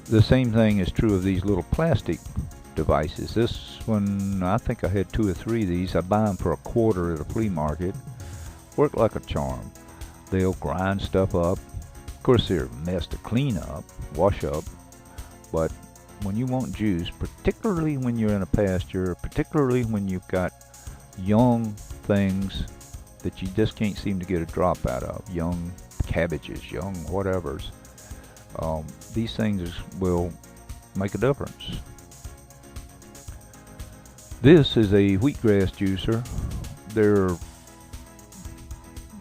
The same thing is true of these little plastic devices. This one, I think I had 2 or 3 of these. I buy them for $1 at a flea market. Work like a charm. They'll grind stuff up. Of course, they're a mess to clean up, wash up, but when you want juice, particularly when you're in a pasture, particularly when you've got young things that you just can't seem to get a drop out of, young cabbages, young whatevers, these things will make a difference. This is a wheatgrass juicer.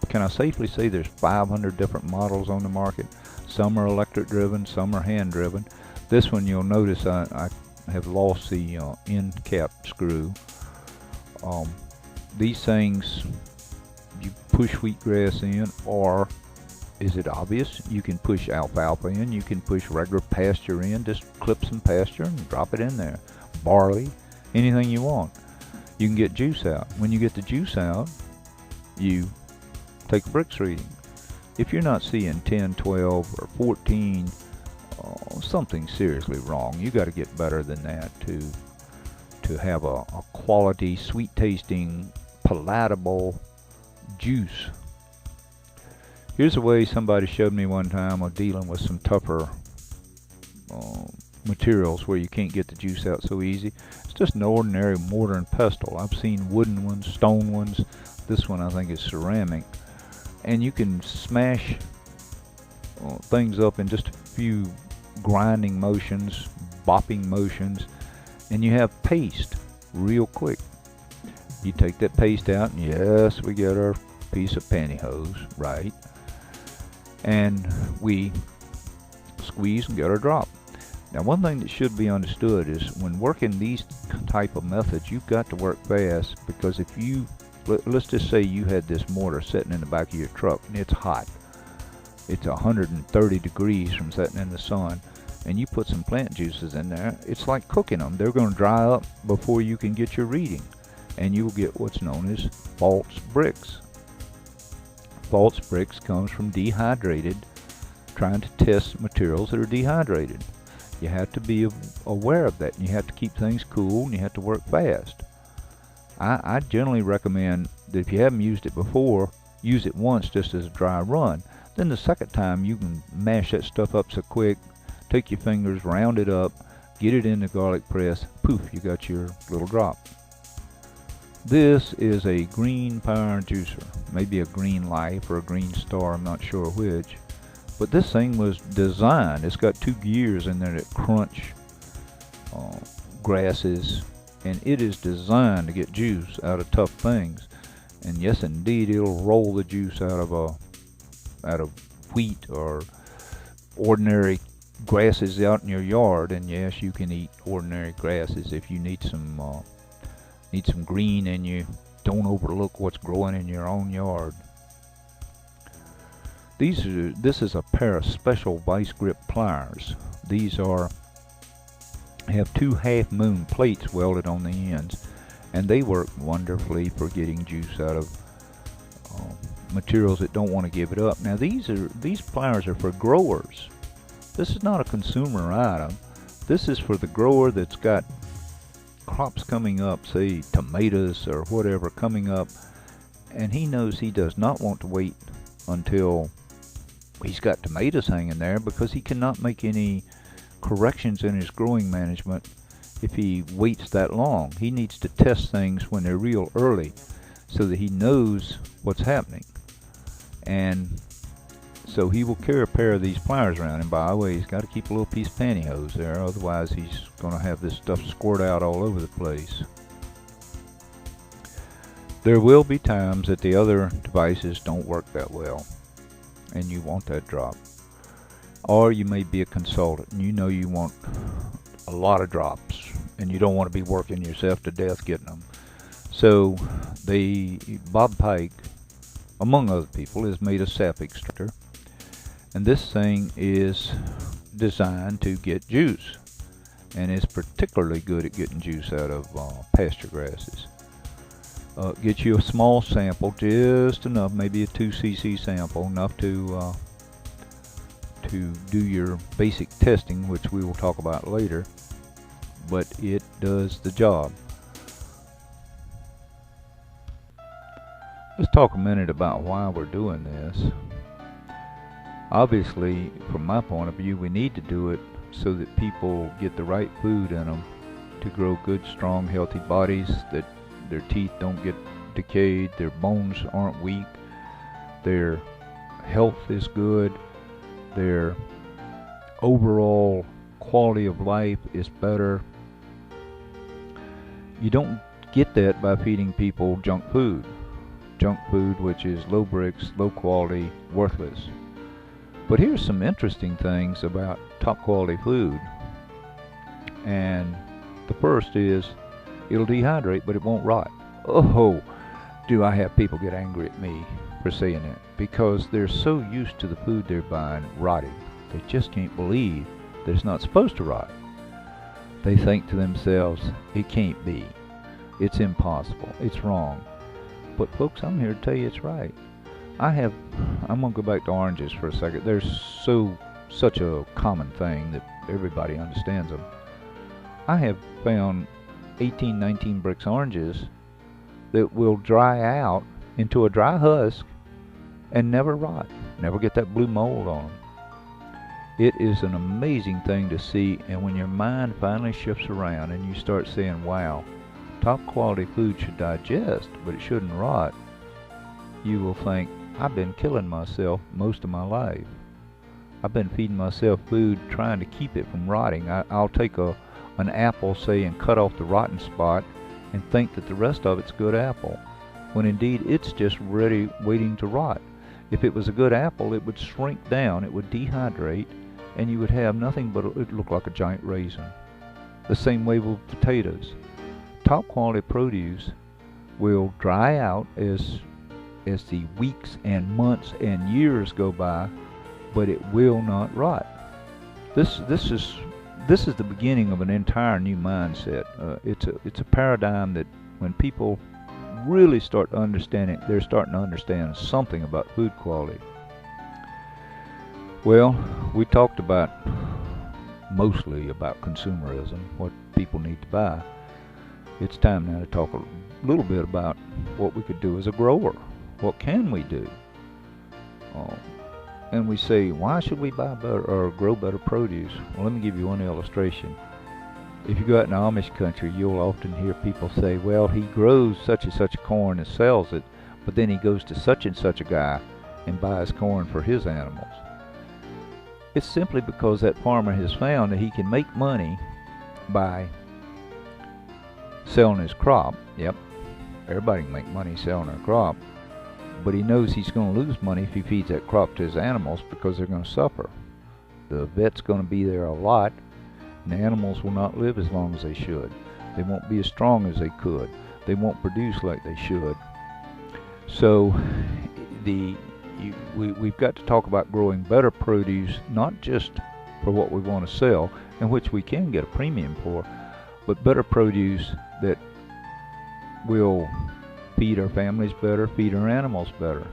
Can I safely say there's 500 different models on the market? Some are electric driven, some are hand driven. This one, you'll notice I have lost the end cap screw. These things, you push wheatgrass in, or is it obvious? You can push alfalfa in, you can push regular pasture in, just clip some pasture and drop it in there. Barley, anything you want. You can get juice out. When you get the juice out, you take a brix reading. If you're not seeing 10, 12, or 14, something's seriously wrong. You got to get better than that to have a quality, sweet-tasting, palatable juice. Here's a way somebody showed me one time of dealing with some tougher materials where you can't get the juice out so easy. It's just an ordinary mortar and pestle. I've seen wooden ones, stone ones. This one I think is ceramic. And you can smash things up in just a few grinding motions, bopping motions, and you have paste real quick. You take that paste out, and yes, we get our piece of pantyhose, right? And we squeeze and get our drop. Now, one thing that should be understood is when working these type of methods, you've got to work fast, because if you, let's just say you had this mortar sitting in the back of your truck and it's hot. It's 130 degrees from sitting in the sun, and you put some plant juices in there. It's like cooking them. They're going to dry up before you can get your reading, and you will get what's known as false brix. False brix comes from dehydrated, trying to test materials that are dehydrated. You have to be aware of that, and you have to keep things cool, and you have to work fast. I generally recommend that if you haven't used it before, use it once just as a dry run. Then the second time you can mash that stuff up so quick, take your fingers, round it up, get it in the garlic press, poof, you got your little drop. This is a green power juicer, maybe a Green Life or a Green Star, I'm not sure which. But this thing was designed, it's got 2 gears in there that crunch grasses, and it is designed to get juice out of tough things. And yes, indeed, it'll roll the juice out of wheat or ordinary grasses out in your yard. And yes, you can eat ordinary grasses if you need some green, and you don't overlook what's growing in your own yard. This is a pair of special vice grip pliers. These have 2 half-moon plates welded on the ends, and they work wonderfully for getting juice out of materials that don't want to give it up. Now these pliers are for growers. This is not a consumer item. This is for the grower that's got crops coming up, say tomatoes or whatever coming up, and he knows he does not want to wait until he's got tomatoes hanging there, because he cannot make any corrections in his growing management if he waits that long. He needs to test things when they're real early so that he knows what's happening. And so he will carry a pair of these pliers around, and by the way, he's got to keep a little piece of pantyhose there, otherwise he's going to have this stuff squirt out all over the place. There will be times that the other devices don't work that well, and you want that drop. Or you may be a consultant and you know you want a lot of drops and you don't want to be working yourself to death getting them. So Bob Pike, among other people, has made a sap extractor, and this thing is designed to get juice, and is particularly good at getting juice out of pasture grasses. Get you a small sample, just enough, maybe a 2 cc sample, enough to do your basic testing, which we will talk about later, but it does the job. Let's talk a minute about why we're doing this. Obviously, from my point of view, we need to do it so that people get the right food in them to grow good, strong, healthy bodies, that their teeth don't get decayed, their bones aren't weak, their health is good, their overall quality of life is better. You don't get that by feeding people junk food. Junk food which is low brix, low quality, worthless. But here's some interesting things about top quality food. And the first is, it'll dehydrate, but it won't rot. Oh, do I have people get angry at me for saying that, because they're so used to the food they're buying rotting. They just can't believe that it's not supposed to rot. They think to themselves, it can't be. It's impossible. It's wrong. But folks, I'm here to tell you it's right. I'm going to go back to oranges for a second. They're such a common thing that everybody understands them. I have found 18, 19 brix oranges that will dry out into a dry husk and never rot, never get that blue mold on them. It is an amazing thing to see, and when your mind finally shifts around and you start saying, wow, top quality food should digest, but it shouldn't rot, you will think, I've been killing myself most of my life. I've been feeding myself food trying to keep it from rotting. I'll take an apple, say, and cut off the rotten spot and think that the rest of it's good apple, when indeed it's just ready, waiting to rot. If it was a good apple, it would shrink down, it would dehydrate, and you would have nothing but it would look like a giant raisin. The same way with potatoes. Top quality produce will dry out as the weeks and months and years go by, but it will not rot. This is the beginning of an entire new mindset. It's a paradigm that when people really start to understand it, they're starting to understand something about food quality. Well, we talked mostly about consumerism, what people need to buy. It's time now to talk a little bit about what we could do as a grower. What can we do? And we say, why should we buy better or grow better produce? Well, let me give you one illustration. If you go out in Amish country, you'll often hear people say, well, he grows such and such corn and sells it, but then he goes to such and such a guy and buys corn for his animals. It's simply because that farmer has found that he can make money by selling his crop. Yep, everybody can make money selling their crop, but he knows he's going to lose money if he feeds that crop to his animals, because they're going to suffer. The vet's going to be there a lot, and the animals will not live as long as they should. They won't be as strong as they could. They won't produce like they should. So we've got to talk about growing better produce, not just for what we want to sell, and which we can get a premium for, but better produce that will feed our families better, feed our animals better.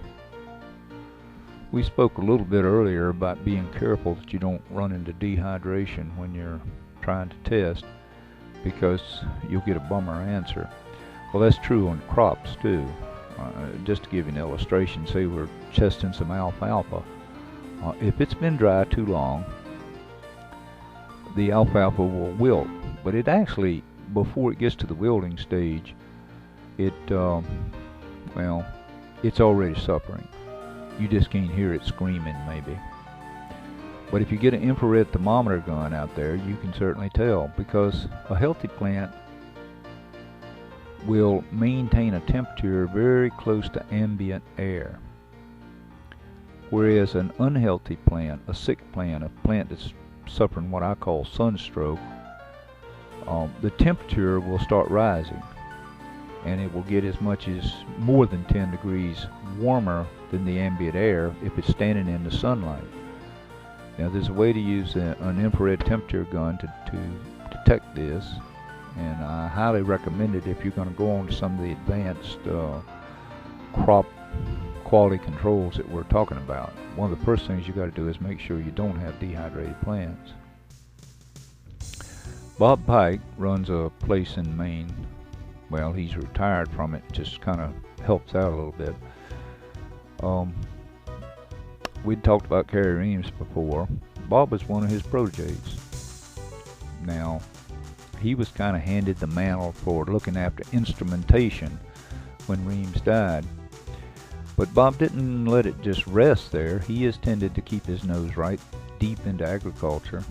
We spoke a little bit earlier about being careful that you don't run into dehydration when you're trying to test, because you'll get a bummer answer. Well, that's true on crops too. Just to give you an illustration, say we're testing some alfalfa. If it's been dry too long, the alfalfa will wilt, but it actually, before it gets to the wilting stage, it's already suffering. You just can't hear it screaming, maybe. But if you get an infrared thermometer gun out there, you can certainly tell, because a healthy plant will maintain a temperature very close to ambient air, whereas an unhealthy plant, a sick plant, a plant that's suffering what I call sunstroke, the temperature will start rising, and it will get as much as more than 10 degrees warmer than the ambient air if it's standing in the sunlight. Now, there's a way to use an infrared temperature gun to detect this. and I highly recommend it if you're going to go on to some of the advanced crop quality controls that we're talking about. One of the first things you got to do is make sure you don't have dehydrated plants. Bob Pike runs a place in Maine. Well, he's retired from it, just kind of helps out a little bit. We'd talked about Carey Reams before. Bob was one of his proteges. Now, he was kind of handed the mantle for looking after instrumentation when Reams died. But Bob didn't let it just rest there. He has tended to keep his nose right deep into agriculture.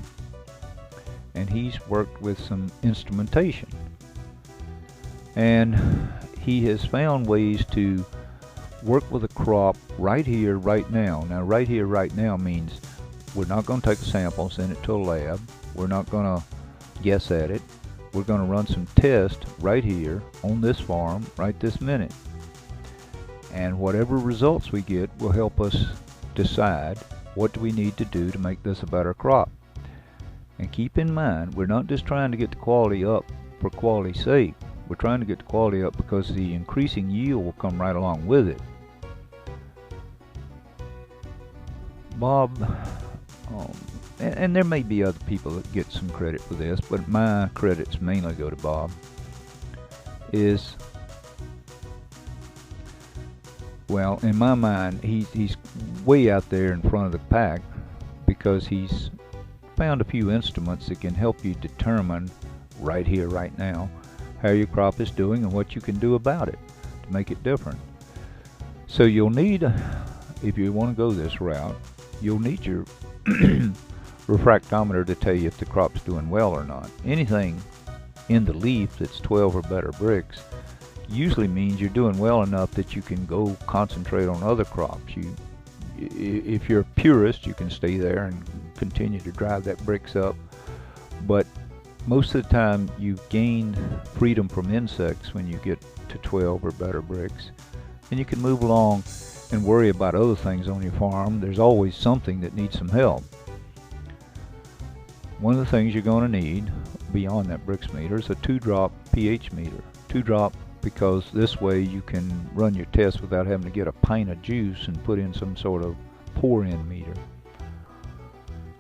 And he's worked with some instrumentation. And he has found ways to work with a crop right here, right now. Now, right here, right now means we're not going to take a sample and send it to a lab. We're not going to guess at it. We're going to run some tests right here on this farm right this minute. And whatever results we get will help us decide what do we need to do to make this a better crop. And keep in mind, we're not just trying to get the quality up for quality's sake. We're trying to get the quality up because the increasing yield will come right along with it. Bob, and there may be other people that get some credit for this, but my credits mainly go to Bob, is, well, in my mind, he's way out there in front of the pack because he's found a few instruments that can help you determine right here, right now, how your crop is doing and what you can do about it to make it different. So you'll need, if you want to go this route, you'll need your refractometer to tell you if the crop's doing well or not. Anything in the leaf that's 12 or better brix usually means you're doing well enough that you can go concentrate on other crops. If you're a purist, you can stay there and continue to drive that brix up, but most of the time you gain freedom from insects when you get to 12 or better brix, and you can move along and worry about other things on your farm. There's always something that needs some help. One of the things you're going to need beyond that brixmeter is a 2-drop pH meter. 2-drop because this way you can run your test without having to get a pint of juice and put in some sort of pour-in meter.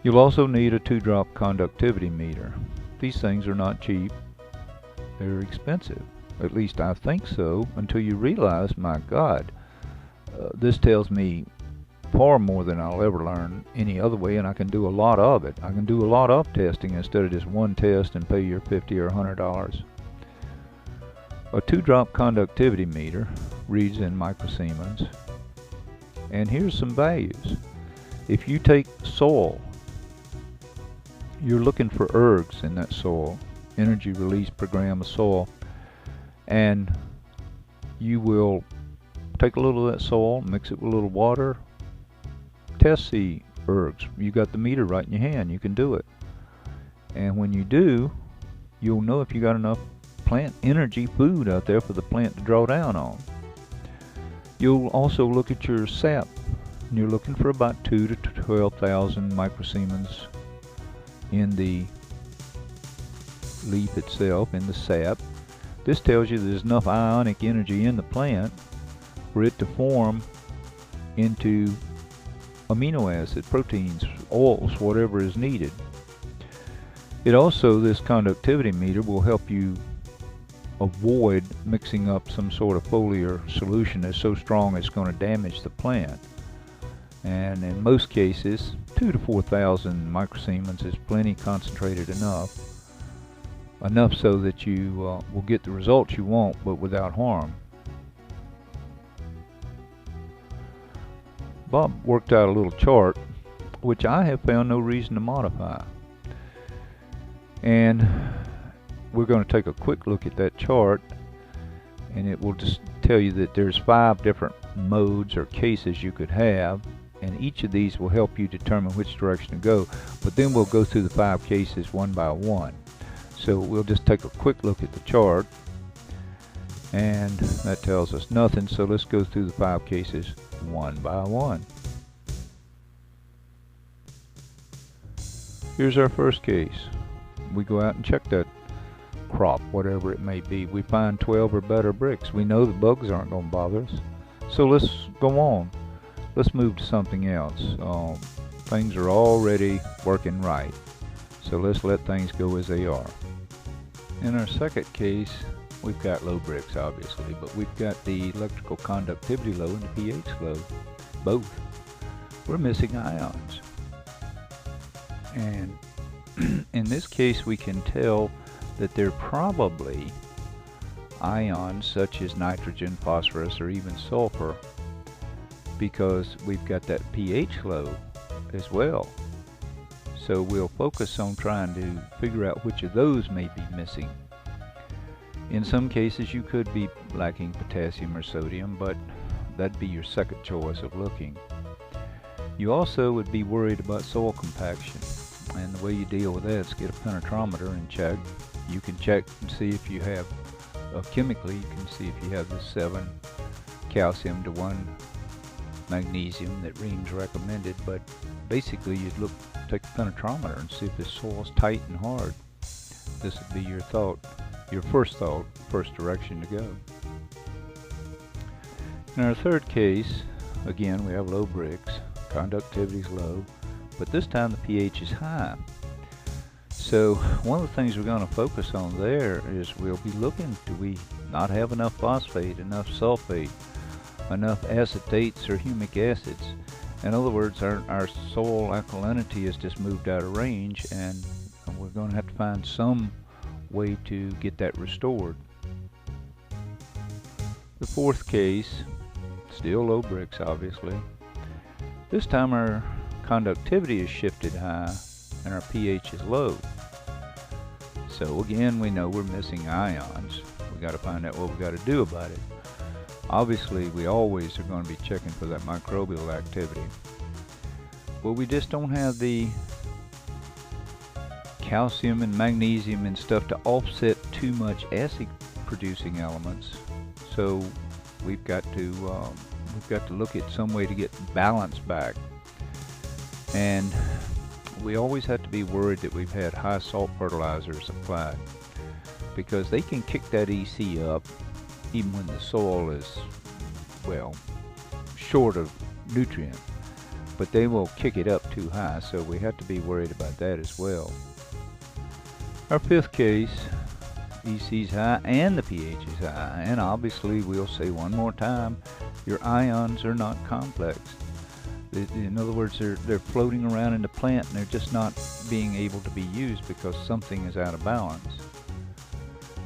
You'll also need a 2-drop conductivity meter. These things are not cheap. They're expensive. At least I think so, until you realize, my God, this tells me far more than I'll ever learn any other way, and I can do a lot of it. I can do a lot of testing instead of just one test and pay your $50 or $100. A 2-drop conductivity meter reads in microsiemens. And here's some values. If you take soil, you're looking for ergs in that soil, energy release per gram of soil, and you will take a little of that soil, mix it with a little water, test the ergs. You got the meter right in your hand, you can do it. And when you do, you'll know if you got enough plant energy food out there for the plant to draw down on. You'll also look at your sap, and you're looking for about 2,000 to 12,000 microsiemens in the leaf itself, in the sap. This tells you there's enough ionic energy in the plant for it to form into amino acid, proteins, oils, whatever is needed. It also, this conductivity meter will help you avoid mixing up some sort of foliar solution that's so strong it's going to damage the plant. And in most cases, 2,000 to 4,000 microsiemens is plenty concentrated enough so that you will get the results you want, but without harm. Bob worked out a little chart, which I have found no reason to modify. And we're going to take a quick look at that chart, and it will just tell you that there's 5 different modes or cases you could have, and each of these will help you determine which direction to go. But then we'll go through the 5 cases one by one. So we'll just take a quick look at the chart, and that tells us nothing, so let's go through the 5 cases one by one. Here's our first case. We go out and check that crop, whatever it may be. We find 12 or better bricks. We know the bugs aren't going to bother us. So let's go on. Let's move to something else. Things are already working right. So let's let things go as they are. In our second case, we've got low bricks, obviously, but we've got the electrical conductivity low and the pH low. Both. We're missing ions. And in this case, we can tell that they're probably ions such as nitrogen, phosphorus, or even sulfur, because we've got that pH low as well. So we'll focus on trying to figure out which of those may be missing. In some cases you could be lacking potassium or sodium, but that'd be your second choice of looking. You also would be worried about soil compaction, and the way you deal with that is get a penetrometer and check. You can check and see if you have, chemically you can see if you have the 7 calcium to 1 magnesium that Reams recommended, but basically you'd take the penetrometer and see if the soil's tight and hard. This would be your first direction to go. In our third case, again we have low bricks, conductivity is low, but this time the pH is high. So one of the things we're going to focus on there is we'll be looking, do we not have enough phosphate, enough sulfate, enough acetates or humic acids? In other words, our soil alkalinity has just moved out of range, and we're going to have to find some way to get that restored. The fourth case, still low bricks obviously. This time our conductivity is shifted high and our pH is low. So again, we know we're missing ions. We got to find out what we got to do about it. Obviously, we always are going to be checking for that microbial activity. But we just don't have the calcium and magnesium and stuff to offset too much acid producing elements. So we've got to look at some way to get balance back. And we always have to be worried that we've had high salt fertilizers applied, because they can kick that EC up even when the soil is, well, short of nutrient, but they will kick it up too high, so we have to be worried about that as well. Our fifth case, EC is high and the pH is high, and obviously we'll say one more time, your ions are not complex. In other words, they're floating around in the plant and they're just not being able to be used because something is out of balance.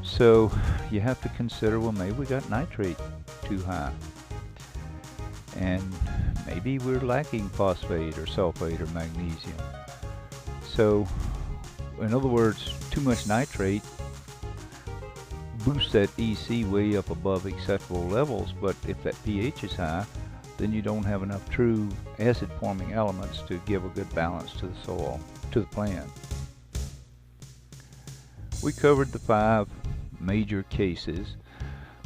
So you have to consider, well, maybe we got nitrate too high, and maybe we're lacking phosphate or sulfate or magnesium. So in other words, too much nitrate boosts that EC way up above acceptable levels, but if that pH is high, then you don't have enough true acid forming elements to give a good balance to the soil, to the plant. We covered the 5 major cases,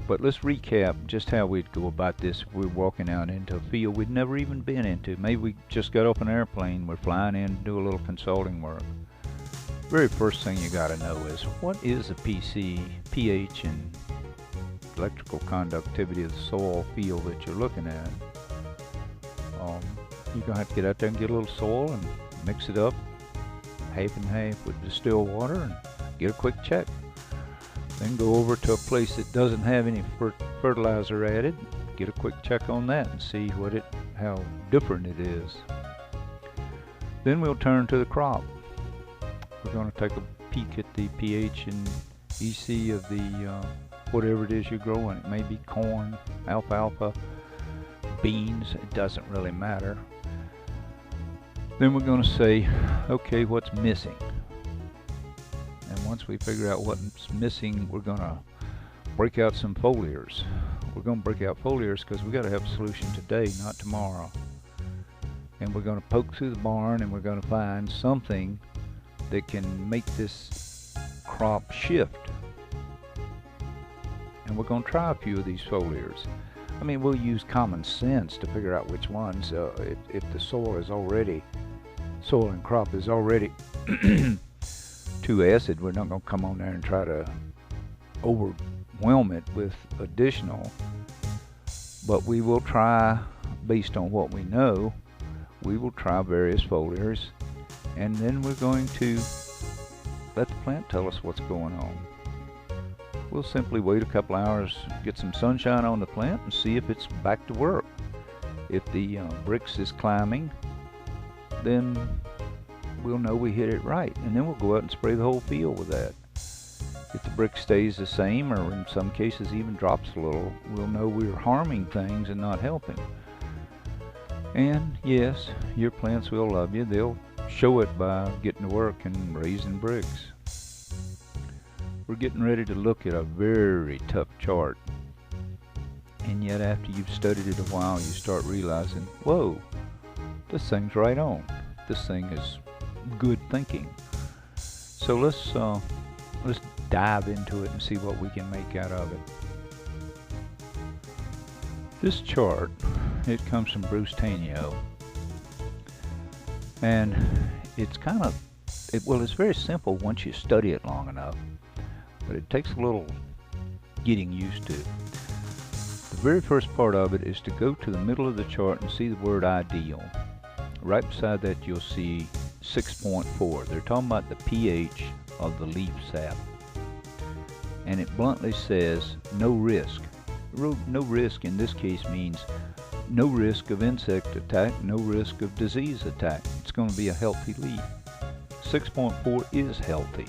but let's recap just how we'd go about this if we're walking out into a field we'd never even been into. Maybe we just got off an airplane, we're flying in to do a little consulting work. Very first thing you got to know is, what is a pH and electrical conductivity of the soil field that you're looking at? You're going to have to get out there and get a little soil and mix it up half and half with distilled water and get a quick check. Then go over to a place that doesn't have any fertilizer added, get a quick check on that and see how different it is. Then we'll turn to the crop. We're going to take a peek at the pH and EC of the whatever it is you're growing. It may be corn, alfalfa, beans, it doesn't really matter. Then we're going to say, okay, what's missing? And once we figure out what's missing, we're going to break out some foliars. We're going to break out foliars because we got to have a solution today, not tomorrow. And we're going to poke through the barn and we're going to find something that can make this crop shift. And we're going to try a few of these foliars. I mean, we'll use common sense to figure out which ones. If the soil and crop is already too acid, we're not going to come on there and try to overwhelm it with additional, but we will try, based on what we know, we will try various foliars, and then we're going to let the plant tell us what's going on. We'll simply wait a couple hours, get some sunshine on the plant, and see if it's back to work. If the brix is climbing, then we'll know we hit it right, and then we'll go out and spray the whole field with that. If the brix stays the same, or in some cases even drops a little, we'll know we're harming things and not helping. And yes, your plants will love you. They'll show it by getting to work and raising brix. We're getting ready to look at a very tough chart, and yet after you've studied it a while, you start realizing, whoa, this thing's right on. This thing is good thinking. So let's dive into it and see what we can make out of it. This chart, it comes from Bruce Tanio, and it's kind of, well, it's very simple once you study it long enough, but it takes a little getting used to. The very first part of it is to go to the middle of the chart and see the word ideal. Right beside that you'll see 6.4. They're talking about the pH of the leaf sap. And it bluntly says no risk. No risk in this case means no risk of insect attack, no risk of disease attack. It's going to be a healthy leaf. 6.4 is healthy.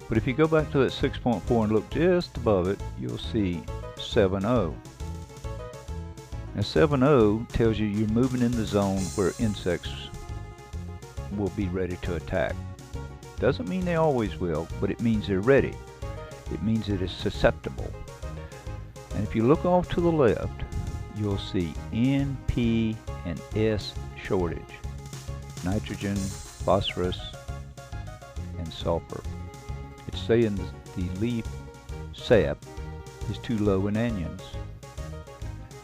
But if you go back to that 6.4 and look just above it, you'll see 7.0. Now 7.0 tells you you're moving in the zone where insects will be ready to attack. Doesn't mean they always will, but it means they're ready. It means it is susceptible. And if you look off to the left, you'll see N, P, and S shortage. Nitrogen, phosphorus, and sulfur. It's saying the leaf sap is too low in onions.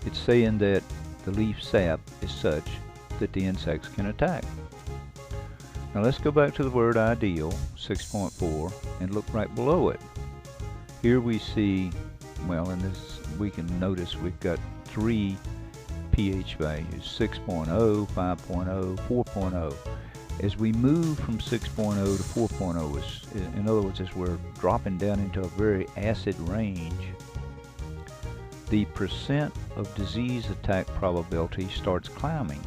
It's saying that the leaf sap is such that the insects can attack. Now let's go back to the word ideal, 6.4, and look right below it. Here we see, well, in this we can notice we've got 3 pH values, 6.0, 5.0, 4.0. As we move from 6.0 to 4.0, in other words, as we're dropping down into a very acid range, the percent of disease attack probability starts climbing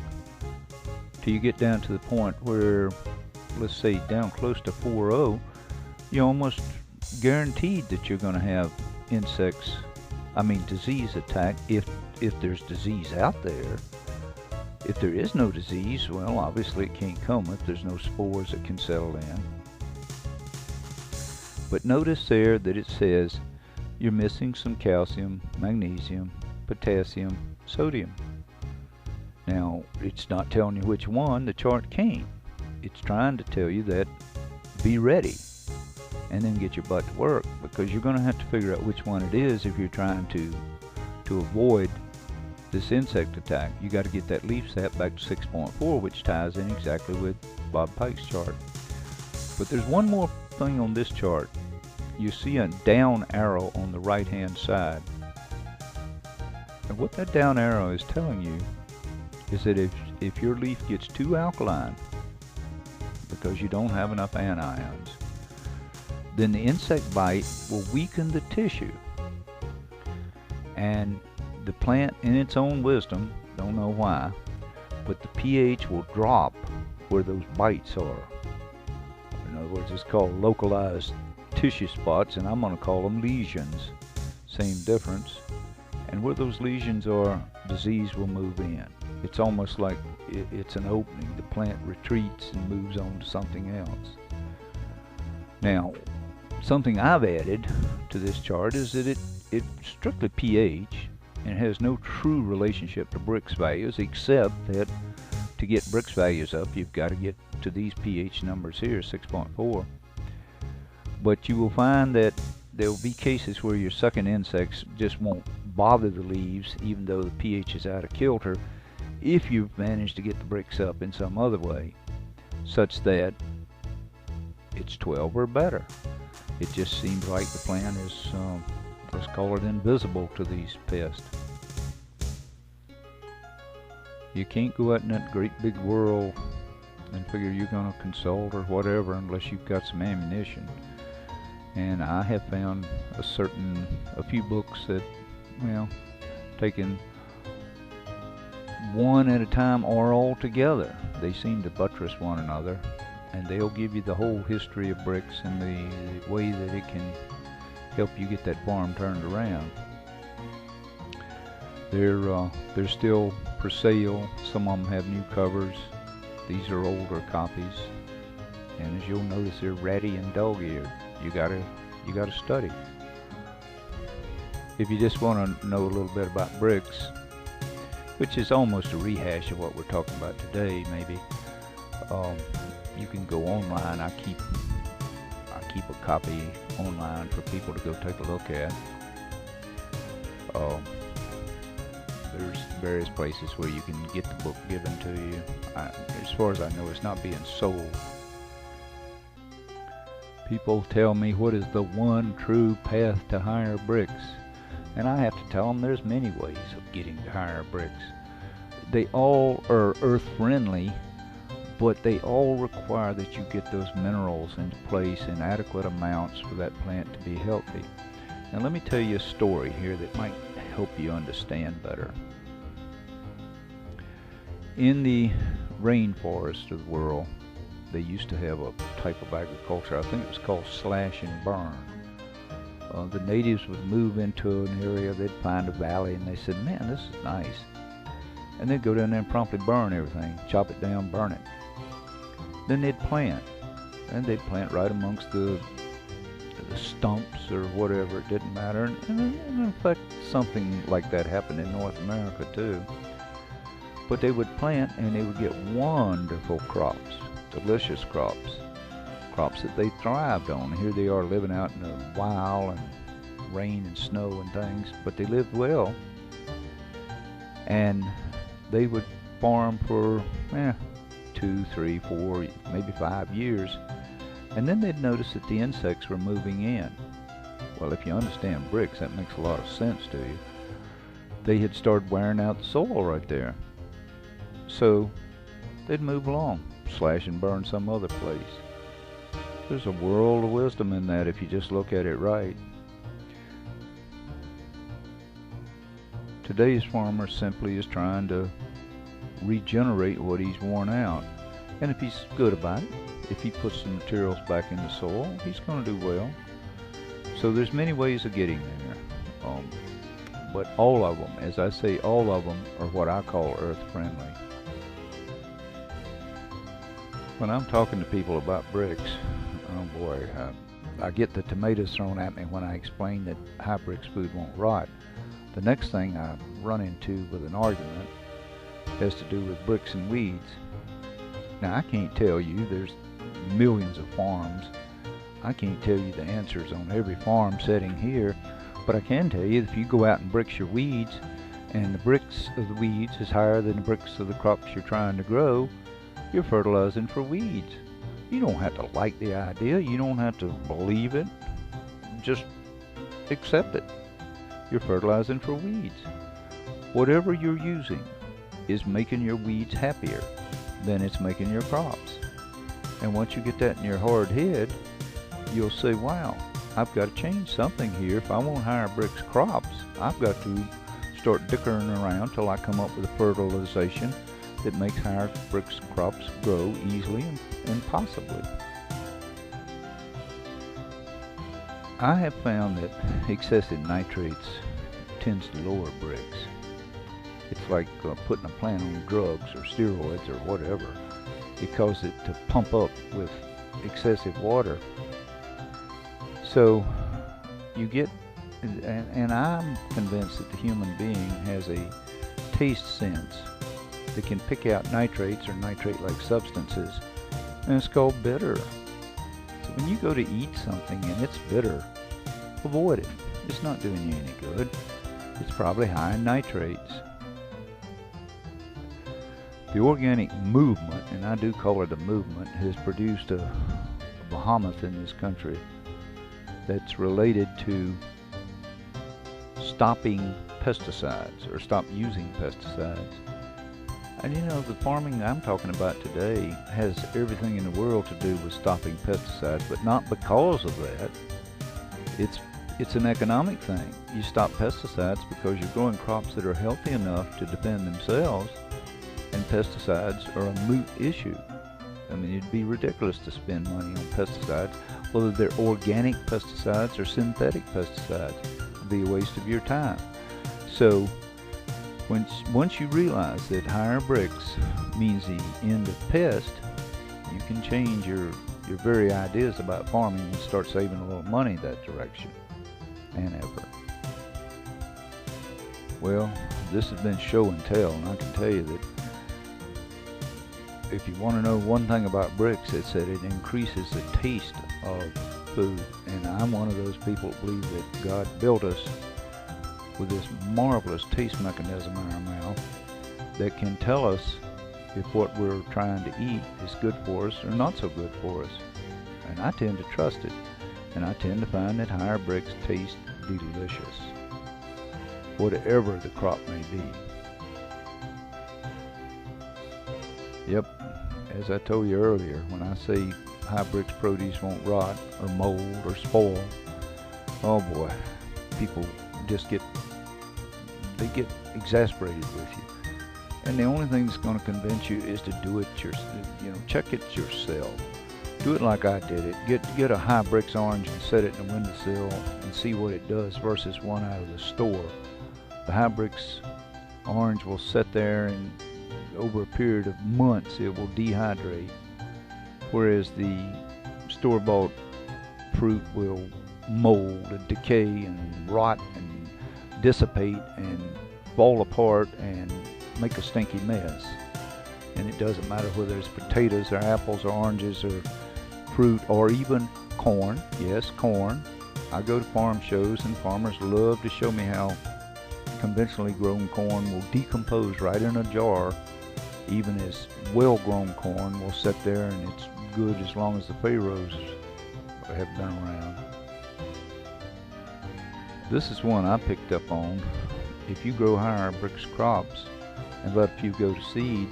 till you get down to the point where, let's say down close to 4.0, you're almost guaranteed that you're going to have disease attack if there's disease out there. If there is no disease, well, obviously it can't come if there's no spores that can settle in. But notice there that it says you're missing some calcium, magnesium, potassium, sodium. Now, it's not telling you which one, the chart can't. It's trying to tell you that be ready and then get your butt to work, because you're going to have to figure out which one it is if you're trying to avoid this insect attack. You got to get that leaf sap back to 6.4, which ties in exactly with Bob Pike's chart. But there's one more thing on this chart. You see a down arrow on the right hand side. And what that down arrow is telling you is that if your leaf gets too alkaline because you don't have enough anions, then the insect bite will weaken the tissue. And the plant, in its own wisdom, don't know why, but the pH will drop where those bites are. In other words, it's called localized tissue spots, and I'm going to call them lesions. Same difference. And where those lesions are, disease will move in. It's almost like it's an opening. The plant retreats and moves on to something else. Now, something I've added to this chart is that it's strictly pH and has no true relationship to brix values, except that to get brix values up, you've got to get to these pH numbers here, 6.4. But you will find that there will be cases where your sucking insects just won't bother the leaves, even though the pH is out of kilter, if you've managed to get the brix up in some other way, such that it's 12 or better. It just seems like the plant is, let's call it invisible to these pests. You can't go out in that great big world and figure you're going to consult or whatever unless you've got some ammunition. And I have found a few books that, well, taken one at a time or all together, they seem to buttress one another, and they'll give you the whole history of brix and the way that it can help you get that farm turned around. They're still for sale. Some of them have new covers. These are older copies, and as you'll notice, they're ratty and dog-eared. You gotta study. If you just want to know a little bit about brix, which is almost a rehash of what we're talking about today, maybe, you can go online. I keep a copy online for people to go take a look at. There's various places where you can get the book given to you. As far as I know, it's not being sold. People tell me, what is the one true path to higher brix? And I have to tell them there's many ways of getting to higher brix. They all are earth friendly, but they all require that you get those minerals into place in adequate amounts for that plant to be healthy. Now let me tell you a story here that might help you understand better. In the rainforest of the world, they used to have a type of agriculture, I think it was called slash and burn. The natives would move into an area, they'd find a valley, and they said, man, this is nice. And they'd go down there and promptly burn everything, chop it down, burn it. Then they'd plant, and they'd plant right amongst the stumps or whatever, it didn't matter. And in fact, something like that happened in North America too. But they would plant and they would get wonderful crops, delicious crops that they thrived on. Here they are living out in the wild and rain and snow and things, but they lived well. And they would farm for 2, 3, 4, maybe 5 years. And then they'd notice that the insects were moving in. Well, if you understand brix, that makes a lot of sense to you. They had started wearing out the soil right there. So they'd move along, slash and burn some other place. There's a world of wisdom in that if you just look at it right. Today's farmer simply is trying to regenerate what he's worn out. And if he's good about it, if he puts the materials back in the soil, he's going to do well. So there's many ways of getting there. But all of them, as I say, all of them are what I call earth friendly. When I'm talking to people about brix, oh boy, I get the tomatoes thrown at me when I explain that high brix food won't rot. The next thing I run into with an argument has to do with brix and weeds. Now I can't tell you, there's millions of farms. I can't tell you the answers on every farm setting here, but I can tell you if you go out and brix your weeds, and the brix of the weeds is higher than the brix of the crops you're trying to grow, you're fertilizing for weeds. You don't have to like the idea, you don't have to believe it, just accept it. You're fertilizing for weeds. Whatever you're using is making your weeds happier than it's making your crops. And once you get that in your hard head, you'll say, wow, I've got to change something here. If I want higher brix crops, I've got to start dickering around till I come up with a fertilization that makes higher brix crops grow easily and possibly. I have found that excessive nitrates tends to lower brix. It's like putting a plant on drugs or steroids or whatever. It causes it to pump up with excessive water. So you get, and I'm convinced that the human being has a taste sense that can pick out nitrates or nitrate-like substances, and it's called bitter. So when you go to eat something and it's bitter, avoid it. It's not doing you any good. It's probably high in nitrates. The organic movement, and I do call it a movement, has produced a behemoth in this country. that's related to stopping pesticides or stop using pesticides. And you know, the farming I'm talking about today has everything in the world to do with stopping pesticides, but not because of that. It's an economic thing. You stop pesticides because you're growing crops that are healthy enough to defend themselves, and pesticides are a moot issue. I mean, it'd be ridiculous to spend money on pesticides, whether they're organic pesticides or synthetic pesticides. It'd be a waste of your time. So once you realize that higher brix means the end of pest, you can change your very ideas about farming and start saving a little money that direction and effort. Well, this has been show and tell, and I can tell you that if you want to know one thing about brix, it's that it increases the taste of food. And I'm one of those people that believe that God built us with this marvelous taste mechanism in our mouth that can tell us if what we're trying to eat is good for us or not so good for us. And I tend to trust it, and I tend to find that higher brix taste delicious, whatever the crop may be. Yep, as I told you earlier, when I say high brix produce won't rot or mold or spoil, oh boy, people just get exasperated with you. And the only thing that's going to convince you is to do it check it yourself. Do it like I did it. Get a high brix orange and set it in the windowsill and see what it does versus one out of the store. The high brix orange will sit there and over a period of months it will dehydrate, whereas the store-bought fruit will mold and decay and rot and dissipate and fall apart and make a stinky mess. And it doesn't matter whether it's potatoes or apples or oranges or fruit or even corn. Yes, corn. I go to farm shows and farmers love to show me how conventionally grown corn will decompose right in a jar, even as well-grown corn will sit there and it's good as long as the pharaohs have been around. This is one I picked up on. If you grow higher brix crops and let a few go to seed,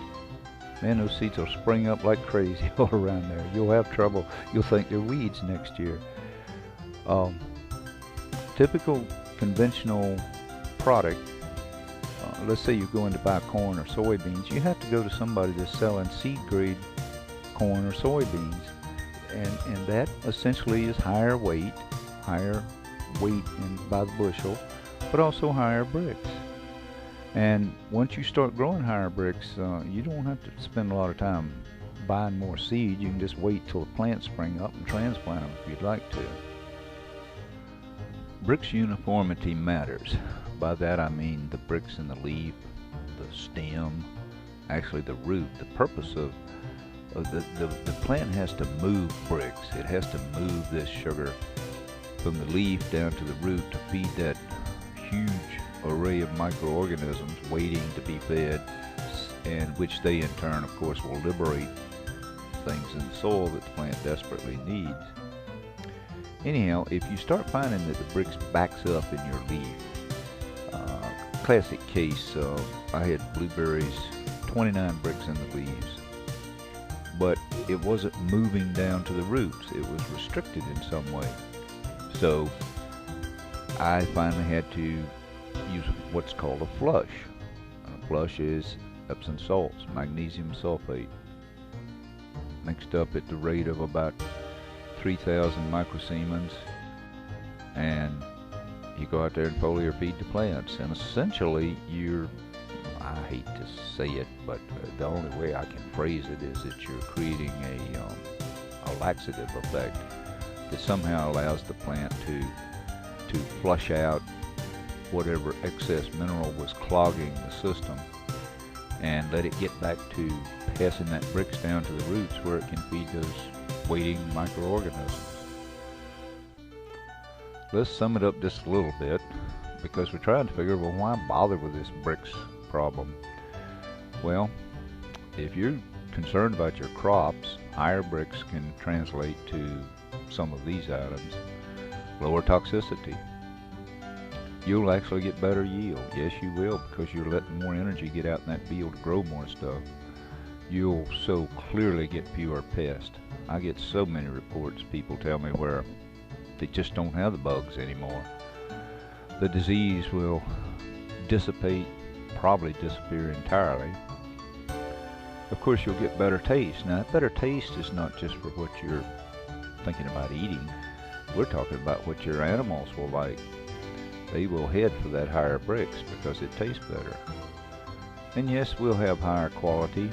man, those seeds will spring up like crazy all around there. You'll have trouble. You'll think they're weeds next year. Typical conventional product, let's say you're going to buy corn or soybeans, you have to go to somebody that's selling seed grade corn or soybeans, and that essentially is higher weight by the bushel, but also higher brix. And once you start growing higher brix, you don't have to spend a lot of time buying more seed. You can just wait till the plants spring up and transplant them if you'd like to. Brix uniformity matters. By that I mean the brix in the leaf, the stem, actually the root. The purpose of the plant has to move brix. It has to move this sugar from the leaf down to the root to feed that huge array of microorganisms waiting to be fed, and which they in turn, of course, will liberate things in the soil that the plant desperately needs. Anyhow, if you start finding that the brix backs up in your leaf, classic case, I had blueberries, 29 brix in the leaves, but it wasn't moving down to the roots. It was restricted in some way. So I finally had to use what's called a flush. And a flush is Epsom salts, magnesium sulfate, mixed up at the rate of about 3,000 microsiemens, and you go out there and foliar feed the plants. And essentially I hate to say it, but the only way I can phrase it is that you're creating a laxative effect that somehow allows the plant to flush out whatever excess mineral was clogging the system and let it get back to passing that brix down to the roots where it can feed those waiting microorganisms. Let's sum it up just a little bit, because we're trying to figure, well, why bother with this brix problem? Well, if you're concerned about your crops, higher brix can translate to some of these items. lower toxicity. You'll actually get better yield. Yes, you will, because you're letting more energy get out in that field to grow more stuff. You'll so clearly get fewer pests. I get so many reports, people tell me, where they just don't have the bugs anymore. The disease will dissipate, probably disappear entirely. Of course, you'll get better taste. Now, that better taste is not just for what you're thinking about eating. We're talking about what your animals will like. They will head for that higher brix because it tastes better. And yes, we'll have higher quality.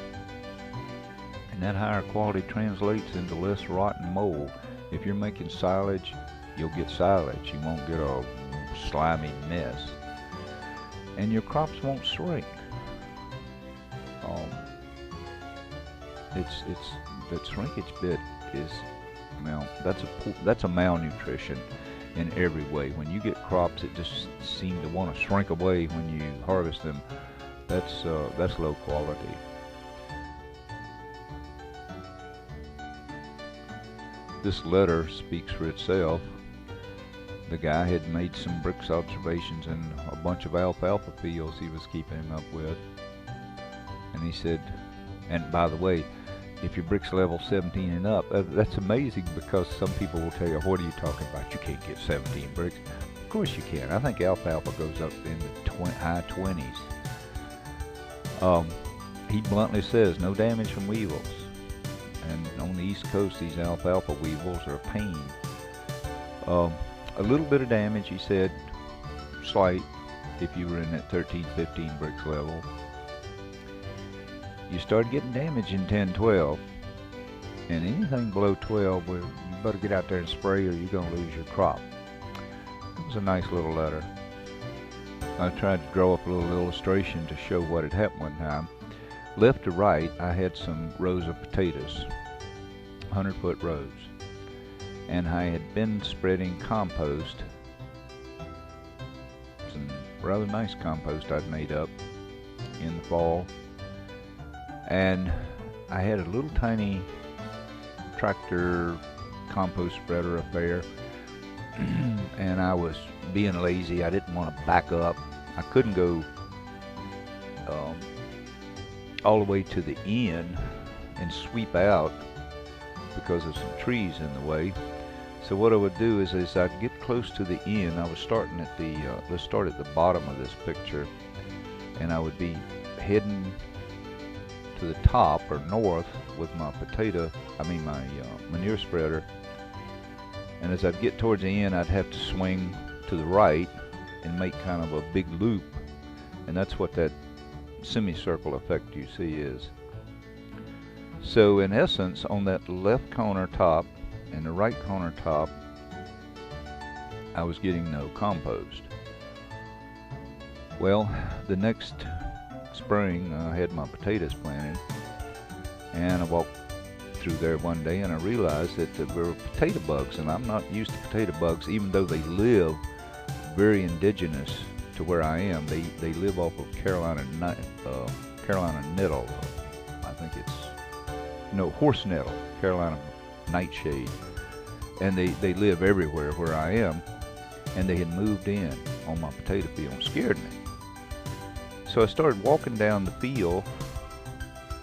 And that higher quality translates into less rot and mold. If you're making silage, you'll get silage. You won't get a slimy mess. And your crops won't shrink. That shrinkage bit is, well, that's a malnutrition in every way. When you get crops that just seem to want to shrink away when you harvest them, that's low quality. This letter speaks for itself. The guy had made some brix observations in a bunch of alfalfa fields he was keeping him up with. And he said, and by the way, if your brix level 17 and up, that's amazing, because some people will tell you, what are you talking about? You can't get 17 brix. Of course you can. I think alfalfa goes up in the high 20s. He bluntly says, no damage from weevils. And on the East Coast, these alfalfa weevils are a pain. A little bit of damage, he said, slight, if you were in that 13, 15 brix level. You start getting damage in 10, 12, and anything below 12, well, you better get out there and spray or you're going to lose your crop. It was a nice little letter. I tried to draw up a little illustration to show what had happened one time. Left to right, I had some rows of potatoes, 100-foot rows, and I had been spreading compost, some rather nice compost I'd made up in the fall. And I had a little tiny tractor compost spreader affair, and I was being lazy. I didn't want to back up. I couldn't go all the way to the end and sweep out because of some trees in the way. So what I would do is I'd get close to the end. I was starting at the, let's start at the bottom of this picture, and I would be heading to the top or north with my my manure spreader, and as I'd get towards the end, I'd have to swing to the right and make kind of a big loop, and that's what that semicircle effect you see is. So in essence, on that left corner top and the right corner top, I was getting no compost. Well, the next spring, I had my potatoes planted, and I walked through there one day and I realized that there were potato bugs, and I'm not used to potato bugs, even though they live very indigenous to where I am. They live off of Carolina nettle. I think it's horse nettle, Carolina nightshade, and they live everywhere where I am, and they had moved in on my potato field and scared me. So I started walking down the field,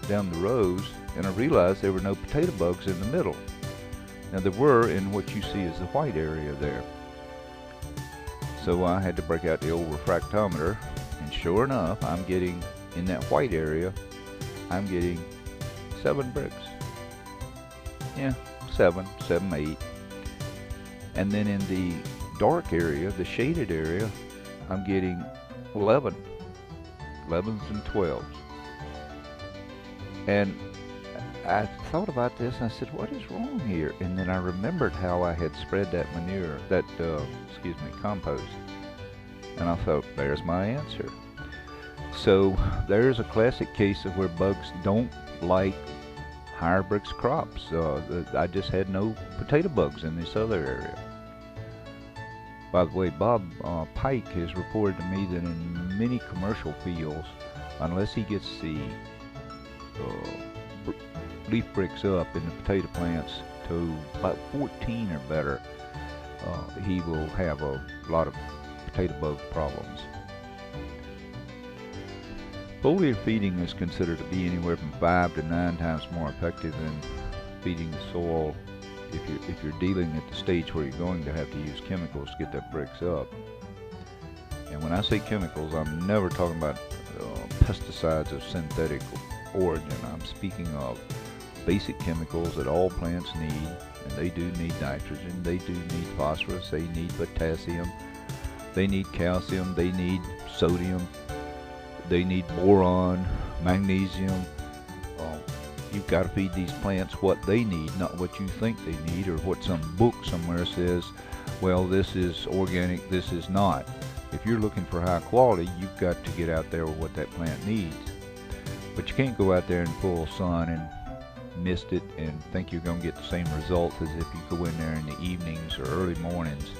down the rows, and I realized there were no potato bugs in the middle. Now there were in what you see as the white area there. So I had to break out the old refractometer, and sure enough, I'm getting, in that white area, I'm getting 7 brix. Yeah, 7, 8. And then in the dark area, the shaded area, I'm getting 11. 11s and 12s. And I thought about this and I said, what is wrong here? And then I remembered how I had spread that manure, compost. And I thought, there's my answer. So there's a classic case of where bugs don't like higher brix crops. I just had no potato bugs in this other area. By the way, Bob Pike has reported to me that in many commercial fields, unless he gets the leaf brix up in the potato plants to about 14 or better, he will have a lot of potato bug problems. Foliar feeding is considered to be anywhere from 5 to 9 times more effective than feeding the soil if you're dealing at the stage where you're going to have to use chemicals to get that brix up. And when I say chemicals, I'm never talking about pesticides of synthetic origin. I'm speaking of basic chemicals that all plants need, and they do need nitrogen, they do need phosphorus, they need potassium, they need calcium, they need sodium, they need boron, magnesium. You've got to feed these plants what they need, not what you think they need, or what some book somewhere says, well, this is organic, this is not. If you're looking for high quality, you've got to get out there with what that plant needs. But you can't go out there in full sun and mist it and think you're going to get the same results as if you go in there in the evenings or early mornings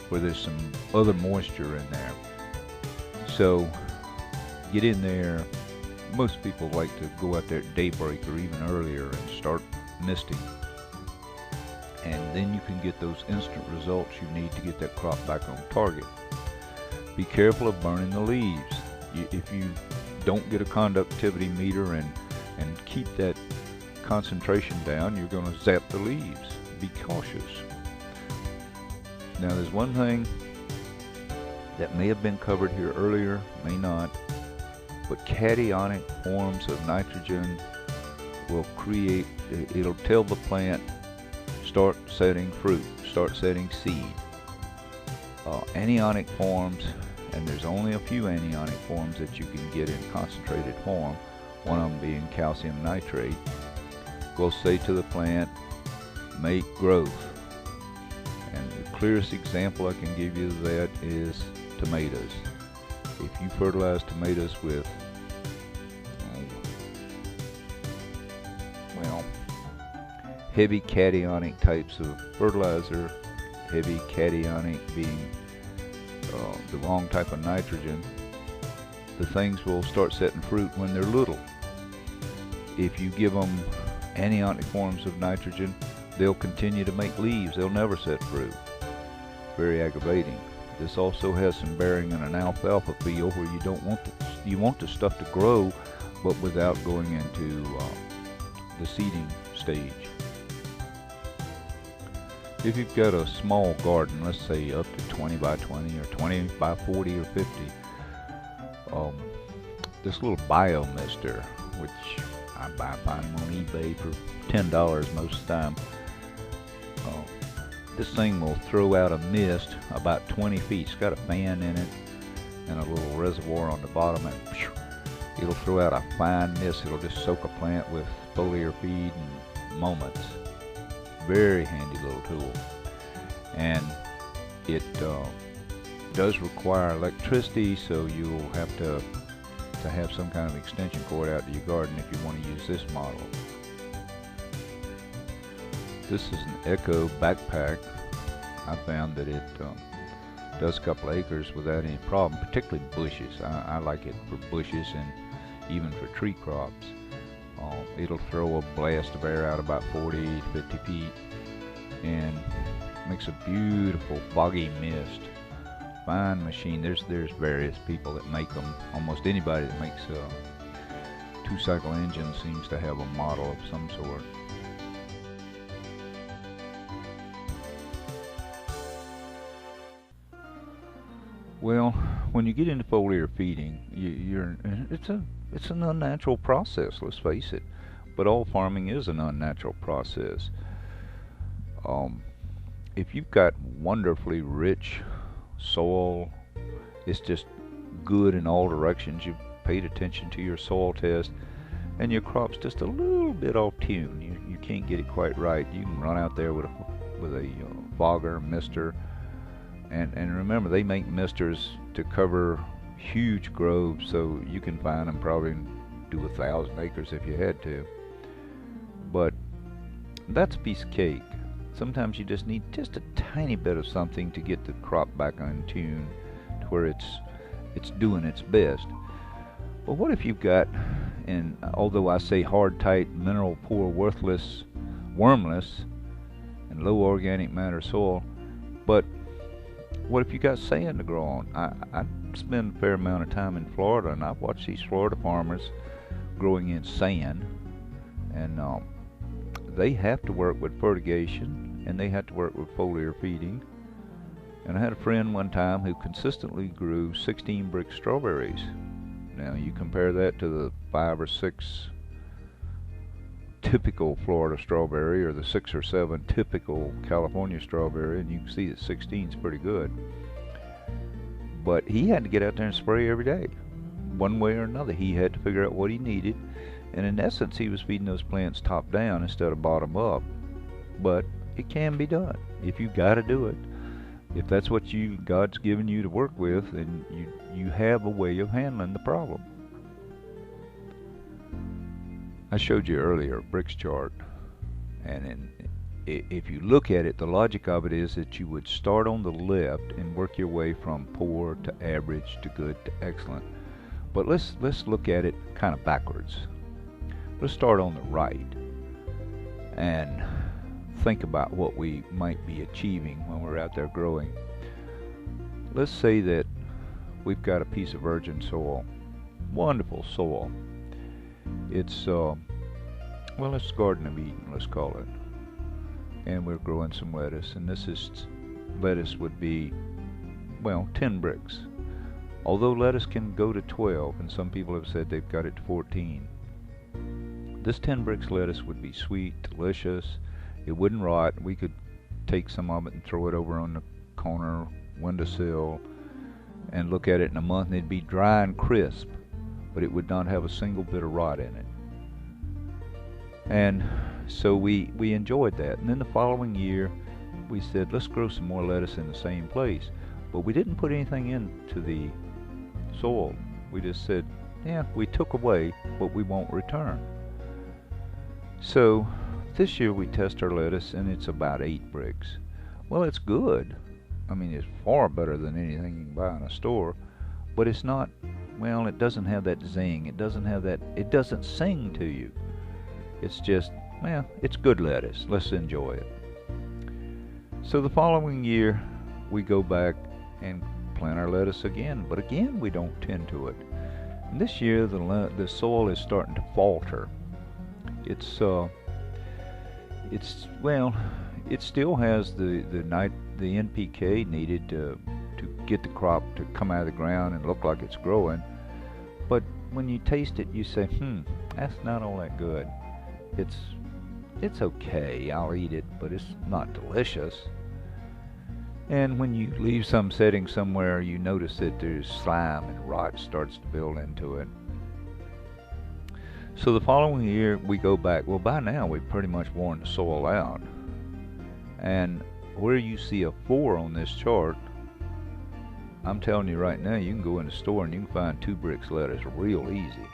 where there's some other moisture in there. So get in there. Most people like to go out there at daybreak or even earlier and start misting. And then you can get those instant results you need to get that crop back on target. Be careful of burning the leaves. If you don't get a conductivity meter and keep that concentration down, you're going to zap the leaves. Be cautious. Now there's one thing that may have been covered here earlier, may not, but cationic forms of nitrogen will create, it'll tell the plant, start setting fruit, start setting seed. Anionic forms, and there's only a few anionic forms that you can get in concentrated form, one of them being calcium nitrate, will say to the plant, make growth. And the clearest example I can give you of that is tomatoes. If you fertilize tomatoes with, heavy cationic types of fertilizer, heavy cationic being the wrong type of nitrogen, the things will start setting fruit when they're little. If you give them anionic forms of nitrogen, they'll continue to make leaves, they'll never set fruit. Very aggravating. This also has some bearing in an alfalfa field where you want the stuff to grow, but without going into the seeding stage. If you've got a small garden, let's say up to 20 by 20 or 20 by 40 or 50, this little bio mister, which I find them on eBay for $10 most of the time, this thing will throw out a mist about 20 feet. It's got a fan in it and a little reservoir on the bottom, and it'll throw out a fine mist. It'll just soak a plant with foliar feed in moments. Very handy little tool, and it does require electricity, so you'll have to have some kind of extension cord out to your garden if you want to use this model. This is an Echo backpack. I found that it does a couple of acres without any problem, particularly bushes. I like it for bushes and even for tree crops. It'll throw a blast of air out about 40 to 50 feet and makes a beautiful foggy mist. Fine machine. There's various people that make them. Almost anybody that makes a 2-cycle engine seems to have a model of some sort. Well, when you get into foliar feeding, it's an unnatural process, let's face it. But all farming is an unnatural process. If you've got wonderfully rich soil, it's just good in all directions. You've paid attention to your soil test, and your crop's just a little bit off tune. You can't get it quite right. You can run out there with a fogger, mister, and remember, they make misters to cover huge groves, so you can find them probably do 1,000 acres if you had to. But that's a piece of cake. Sometimes you just need just a tiny bit of something to get the crop back on tune to where it's doing its best. But what if you've got, and although I say hard, tight, mineral poor, worthless, wormless, and low organic matter soil, But what if you got sand to grow on? I spend a fair amount of time in Florida, and I've watched these Florida farmers growing in sand, and they have to work with fertigation, and they have to work with foliar feeding. And I had a friend one time who consistently grew 16 brix strawberries. Now you compare that to the 5 or 6 typical Florida strawberry, or the 6 or 7 typical California strawberry, and you can see that 16 is pretty good. But he had to get out there and spray every day. One way or another, he had to figure out what he needed, and in essence he was feeding those plants top down instead of bottom up. But it can be done if you got to do it. If that's what God's given you to work with, then you have a way of handling the problem. I showed you earlier a brix chart, and if you look at it, the logic of it is that you would start on the left and work your way from poor to average to good to excellent. But let's look at it kind of backwards. Let's start on the right and think about what we might be achieving when we're out there growing. Let's say that we've got a piece of virgin soil, wonderful soil. It's well, it's Garden of Eden, let's call it, and we're growing some lettuce, and lettuce would be, well, 10 brix. Although lettuce can go to 12, and some people have said they've got it to 14. This 10 brix lettuce would be sweet, delicious. It wouldn't rot. We could take some of it and throw it over on the corner windowsill and look at it in a month, and it'd be dry and crisp, but it would not have a single bit of rot in it. And so we enjoyed that. And then the following year we said, let's grow some more lettuce in the same place. But we didn't put anything into the soil. We just said, yeah, we took away what we won't return. So this year we test our lettuce, and it's about 8 brix. Well, it's good. I mean, it's far better than anything you can buy in a store, but it's not, well, it doesn't have that zing. It doesn't have that, it doesn't sing to you. It's just, well, it's good lettuce. Let's enjoy it. So the following year we go back and plant our lettuce again, but again we don't tend to it. And this year the soil is starting to falter. It's well, it still has the NPK needed to get the crop to come out of the ground and look like it's growing. But when you taste it, you say, that's not all that good. It's okay, I'll eat it, but it's not delicious. And when you leave some setting somewhere, you notice that there's slime and rot starts to build into it. So the following year we go back. Well, by now we've pretty much worn the soil out. And where you see a 4 on this chart, I'm telling you right now, you can go in the store and you can find 2 brix lettuce real easy.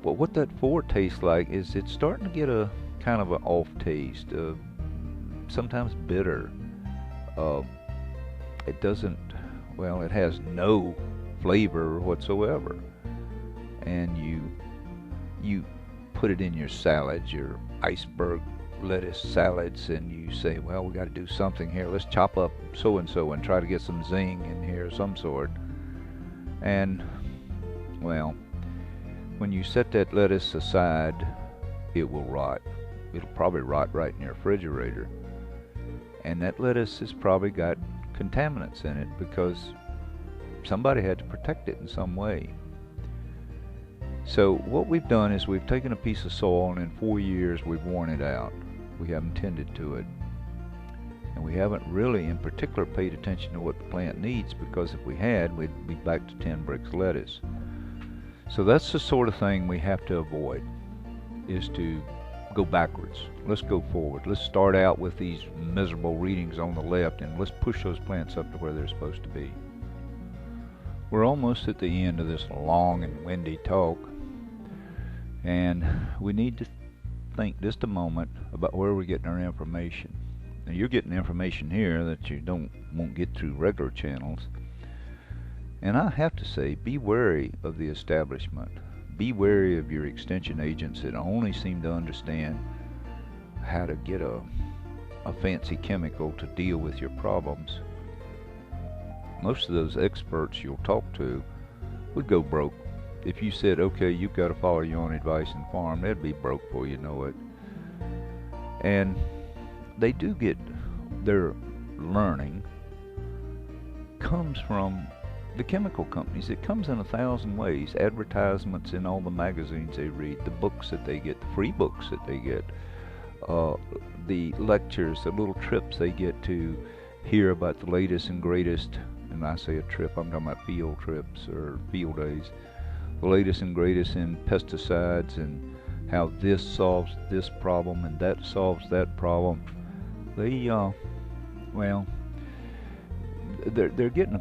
But what that 4 tastes like is it's starting to get a kind of an off taste, sometimes bitter. It doesn't, well, it has no flavor whatsoever. And you put it in your salads, your iceberg lettuce salads, and you say, well, we got to do something here. Let's chop up so and so and try to get some zing in here of some sort. And, well, when you set that lettuce aside, it will rot. It'll probably rot right in your refrigerator. And that lettuce has probably got contaminants in it because somebody had to protect it in some way. So what we've done is we've taken a piece of soil, and in 4 years we've worn it out. We haven't tended to it. And we haven't really in particular paid attention to what the plant needs, because if we had, we'd be back to 10 brix lettuce. So that's the sort of thing we have to avoid, is to go backwards. Let's go forward. Let's start out with these miserable readings on the left, and let's push those plants up to where they're supposed to be. We're almost at the end of this long and windy talk, and we need to think just a moment about where we're getting our information. Now, you're getting information here that you won't get through regular channels. And I have to say, be wary of the establishment. Be wary of your extension agents that only seem to understand how to get a a fancy chemical to deal with your problems, most of those experts you'll talk to would go broke. If you said, okay, you've got to follow your own advice and farm, they'd be broke before you know it. And they do get their learning comes from the chemical companies. It comes in 1,000 ways. Advertisements in all the magazines they read, the books that they get, the free books that they get, the lectures, the little trips they get to hear about the latest and greatest. And I say a trip, I'm talking about field trips or field days. The latest and greatest in pesticides and how this solves this problem and that solves that problem. They, well, they're getting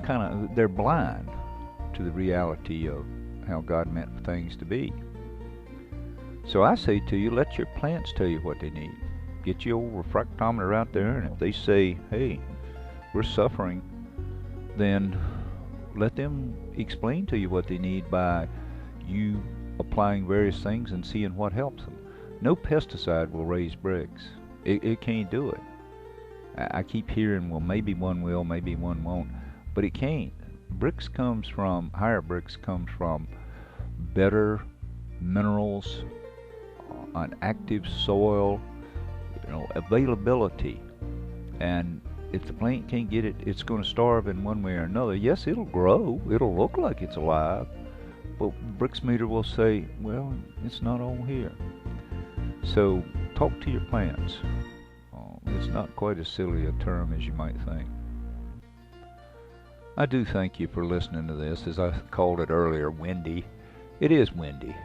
they're blind to the reality of how God meant for things to be. So I say to you, let your plants tell you what they need. Get your old refractometer out there, and if they say, hey, we're suffering, then let them explain to you what they need by you applying various things and seeing what helps them. No pesticide will raise brix. It can't do it. I keep hearing, well, maybe one will, maybe one won't, but it can't. Higher brix comes from better minerals, an active soil, availability. And if the plant can't get it, it's going to starve in one way or another. Yes, it'll grow, it'll look like it's alive, but brixmeter will say, well, it's not all here. So talk to your plants. It's not quite as silly a term as you might think. I do thank you for listening to this. As I called it earlier, windy. It is windy.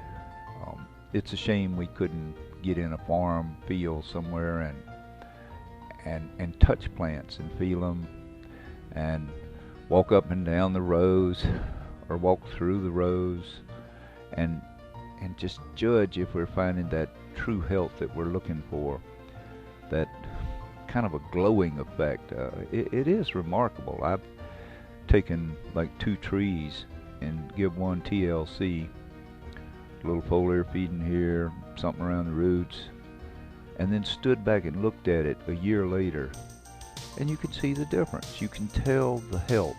It's a shame we couldn't get in a farm field somewhere and touch plants and feel them and walk up and down the rows or walk through the rows and just judge if we're finding that true health that we're looking for, that kind of a glowing effect. It is remarkable. I've taken like 2 trees and give one TLC, a little foliar feeding here, something around the roots, and then stood back and looked at it a year later, and you can see the difference. You can tell the health.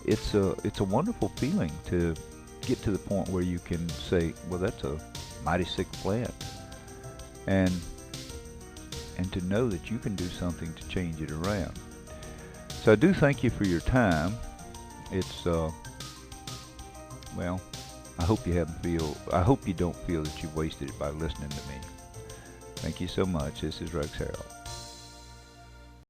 It's a wonderful feeling to get to the point where you can say, well, that's a mighty sick plant, and to know that you can do something to change it around. So I do thank you for your time. It's well, I hope you don't feel that you've wasted it by listening to me. Thank you so much. This is Rex Harrill.